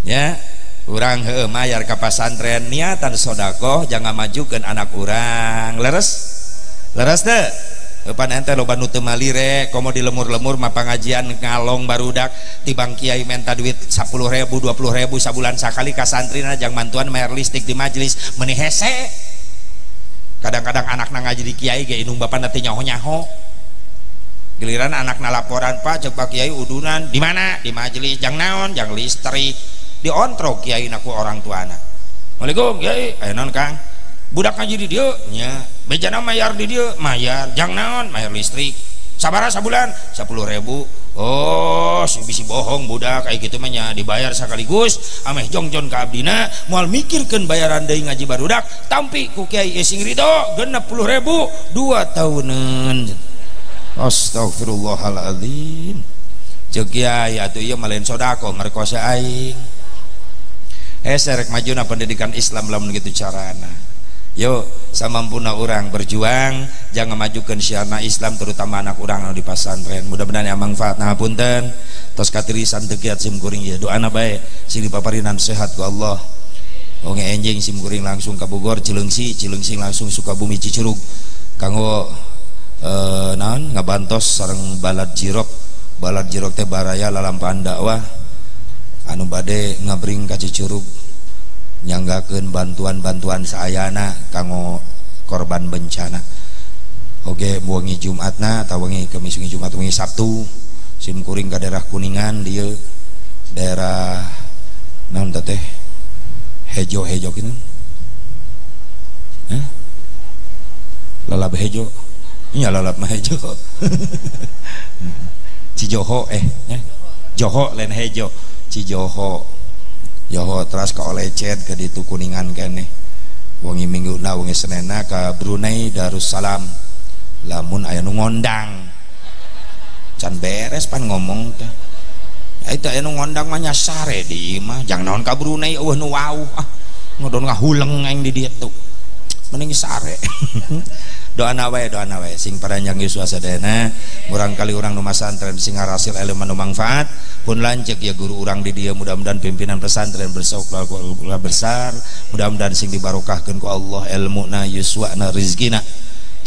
ya urang heueuh mayar ka pasantren niatan sedekah jangan majukeun anak urang leres teu eupan ente loba nu teu malire komo di lemur-lemur mah pangajian ngalong barudak tibang kiai menta duit 10.000 20.000 sabulan sakali ka santrina jang mantuan mayar listrik di majelis meuni hese. Kadang-kadang anak ngaji di kiai ge indung bapak nanti nyaho-nyaho giliran anak laporan pak cek pak kiai udunan di mana di majelis jang naon jang listrik diontrok kiai naku orang tuana. Assalamualaikum kiai aya naon kang budak ngaji di dieu nya bejana mayar di dieu mayar jang naon mayar listrik sabaraha sabulan 10.000. Oh si bisi bohong budak kayak gitu mah nya dibayar sekaligus ameh jongjon ka abdina moal mikirkeun bayaran deui ngaji barudak tampi ku kiai sing ridho 60.000 2 tahunan. Astagfirullahaladzim ceuk kiai atuh ieu mah lain sodako merkosa aing serek majuna pendidikan Islam lamun kitu carana. Yuk samampuna orang berjuang jangan majukan syiarna Islam terutama anak orang di pasantren mudah-mudahan yang manfaat nah punten tos katirisan tegiat simkuring ya doana bae sing dipaparinan sehat ku Allah onge enjing simkuring langsung ka Bogor Cileungsi langsung Sukabumi Cicurug kanggo naon ngabantos sareng balad jirok teh baraya lalampahan dakwah anu bade ngabring ka Cicurug nyanggakeun bantuan-bantuan saayana kanggo korban bencana. Oke wengi Jumatna atau wengi Kemis wengi Jumat wengi Sabtu simkuring ka daerah Kuningan dieu daerah naon teh hejo kitu lalab hejo nya lalab mah hejo Cijoho Joho lain hejo Cijoho Yoho teras ka Olecet ke ditu Kuningan kene wengi mingguna wengi Senena ka Brunei Darussalam lamun aya nu ngondang can beres pan ngomong teh eta aya nu ngondang mah nyasare di imah jang naon ka Brunei eueuh nu wauh ngodon ngahuleng aing di dieu tuh mending sare doana wae sing paranjang yuswa sadayana urang kali urang nu masantren sing ngarasil ilmu nu manfaat pun lanceuk ya guru urang di dieu mudah-mudahan pimpinan pesantren bersauqlah besar mudah-mudahan sing dibarokahkeun ku Allah ilmuna yuswana rizkina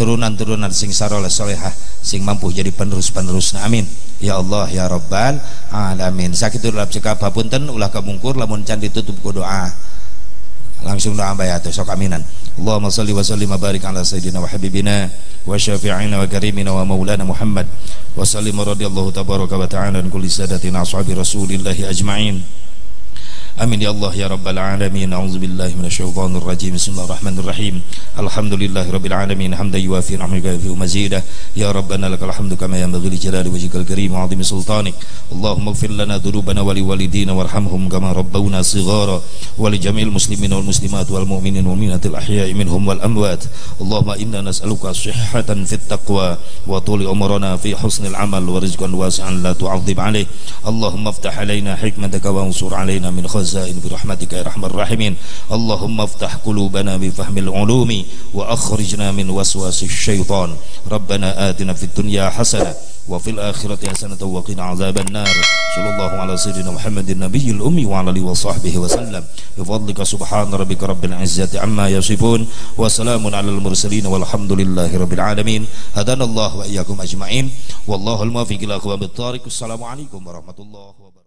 turunan-turunan sing saroleh solehah sing mampu jadi penerus-penerusna amin ya Allah ya Rabbal alamin sakitu lap cekap hapunten ulah kabungkur lamun can ditutup ku doa langsung doa bae atuh sok aminan Allahumma shalli wa sallim wa barik ala sayyidina wa habibina wa syafi'ina wa karimina wa maulana Muhammad wa sallim radhiyallahu tabaraka wa ta'ala an kulli sadatina ashabi rasulillahi ajma'in Amin ya Allah ya rabbal alamin. A'udzubillahi minasyaitonir rajim. Bismillahirrahmanirrahim. Alhamdulillahirabbil alamin hamdan yuwafi ni'matahu wa mazidah. Ya rabbana lakal hamdu kama yanbaghi li jalali wajhikal karim wa 'azimi sultanik. Allahumma ighfir lana dhunubana wa liwalidina warhamhum kama rabbawna shighara wa li jami'il muslimina wal muslimat wal mu'minin wal mu'minatil ahya'i minhum wal amwat. Allahumma inna nas'aluka shihhatan fit taqwa wa tuli umrana fi husnil amal wa rizqan wasi'an la tu'adzib alaih. Allahumma iftah alaina hikmataka wa ansur alaina min khazain bi rahmatika ya arhamar rahimin. Allahumma iftah qulubana bi fahmil ulumi wa akhrijna min waswasis syaitan. Rabbana atina fid dunya hasanah wa fil akhirati hasanatan wa qina adzaban nar. Sallallahu ala sayyidina Muhammadin nabiyil ummi wa ala alihi wa sahbihi wa sallam. Bi fadlika subhana rabbika rabbil izzati amma yasifun wa salamun alal mursalin walhamdulillahi rabbil alamin. Hadanallahu wa iyyakum ajma'in. Wallahul muwaffiq ila aqwamit thariq. Assalamualaikum warahmatullahi wabarakatuh.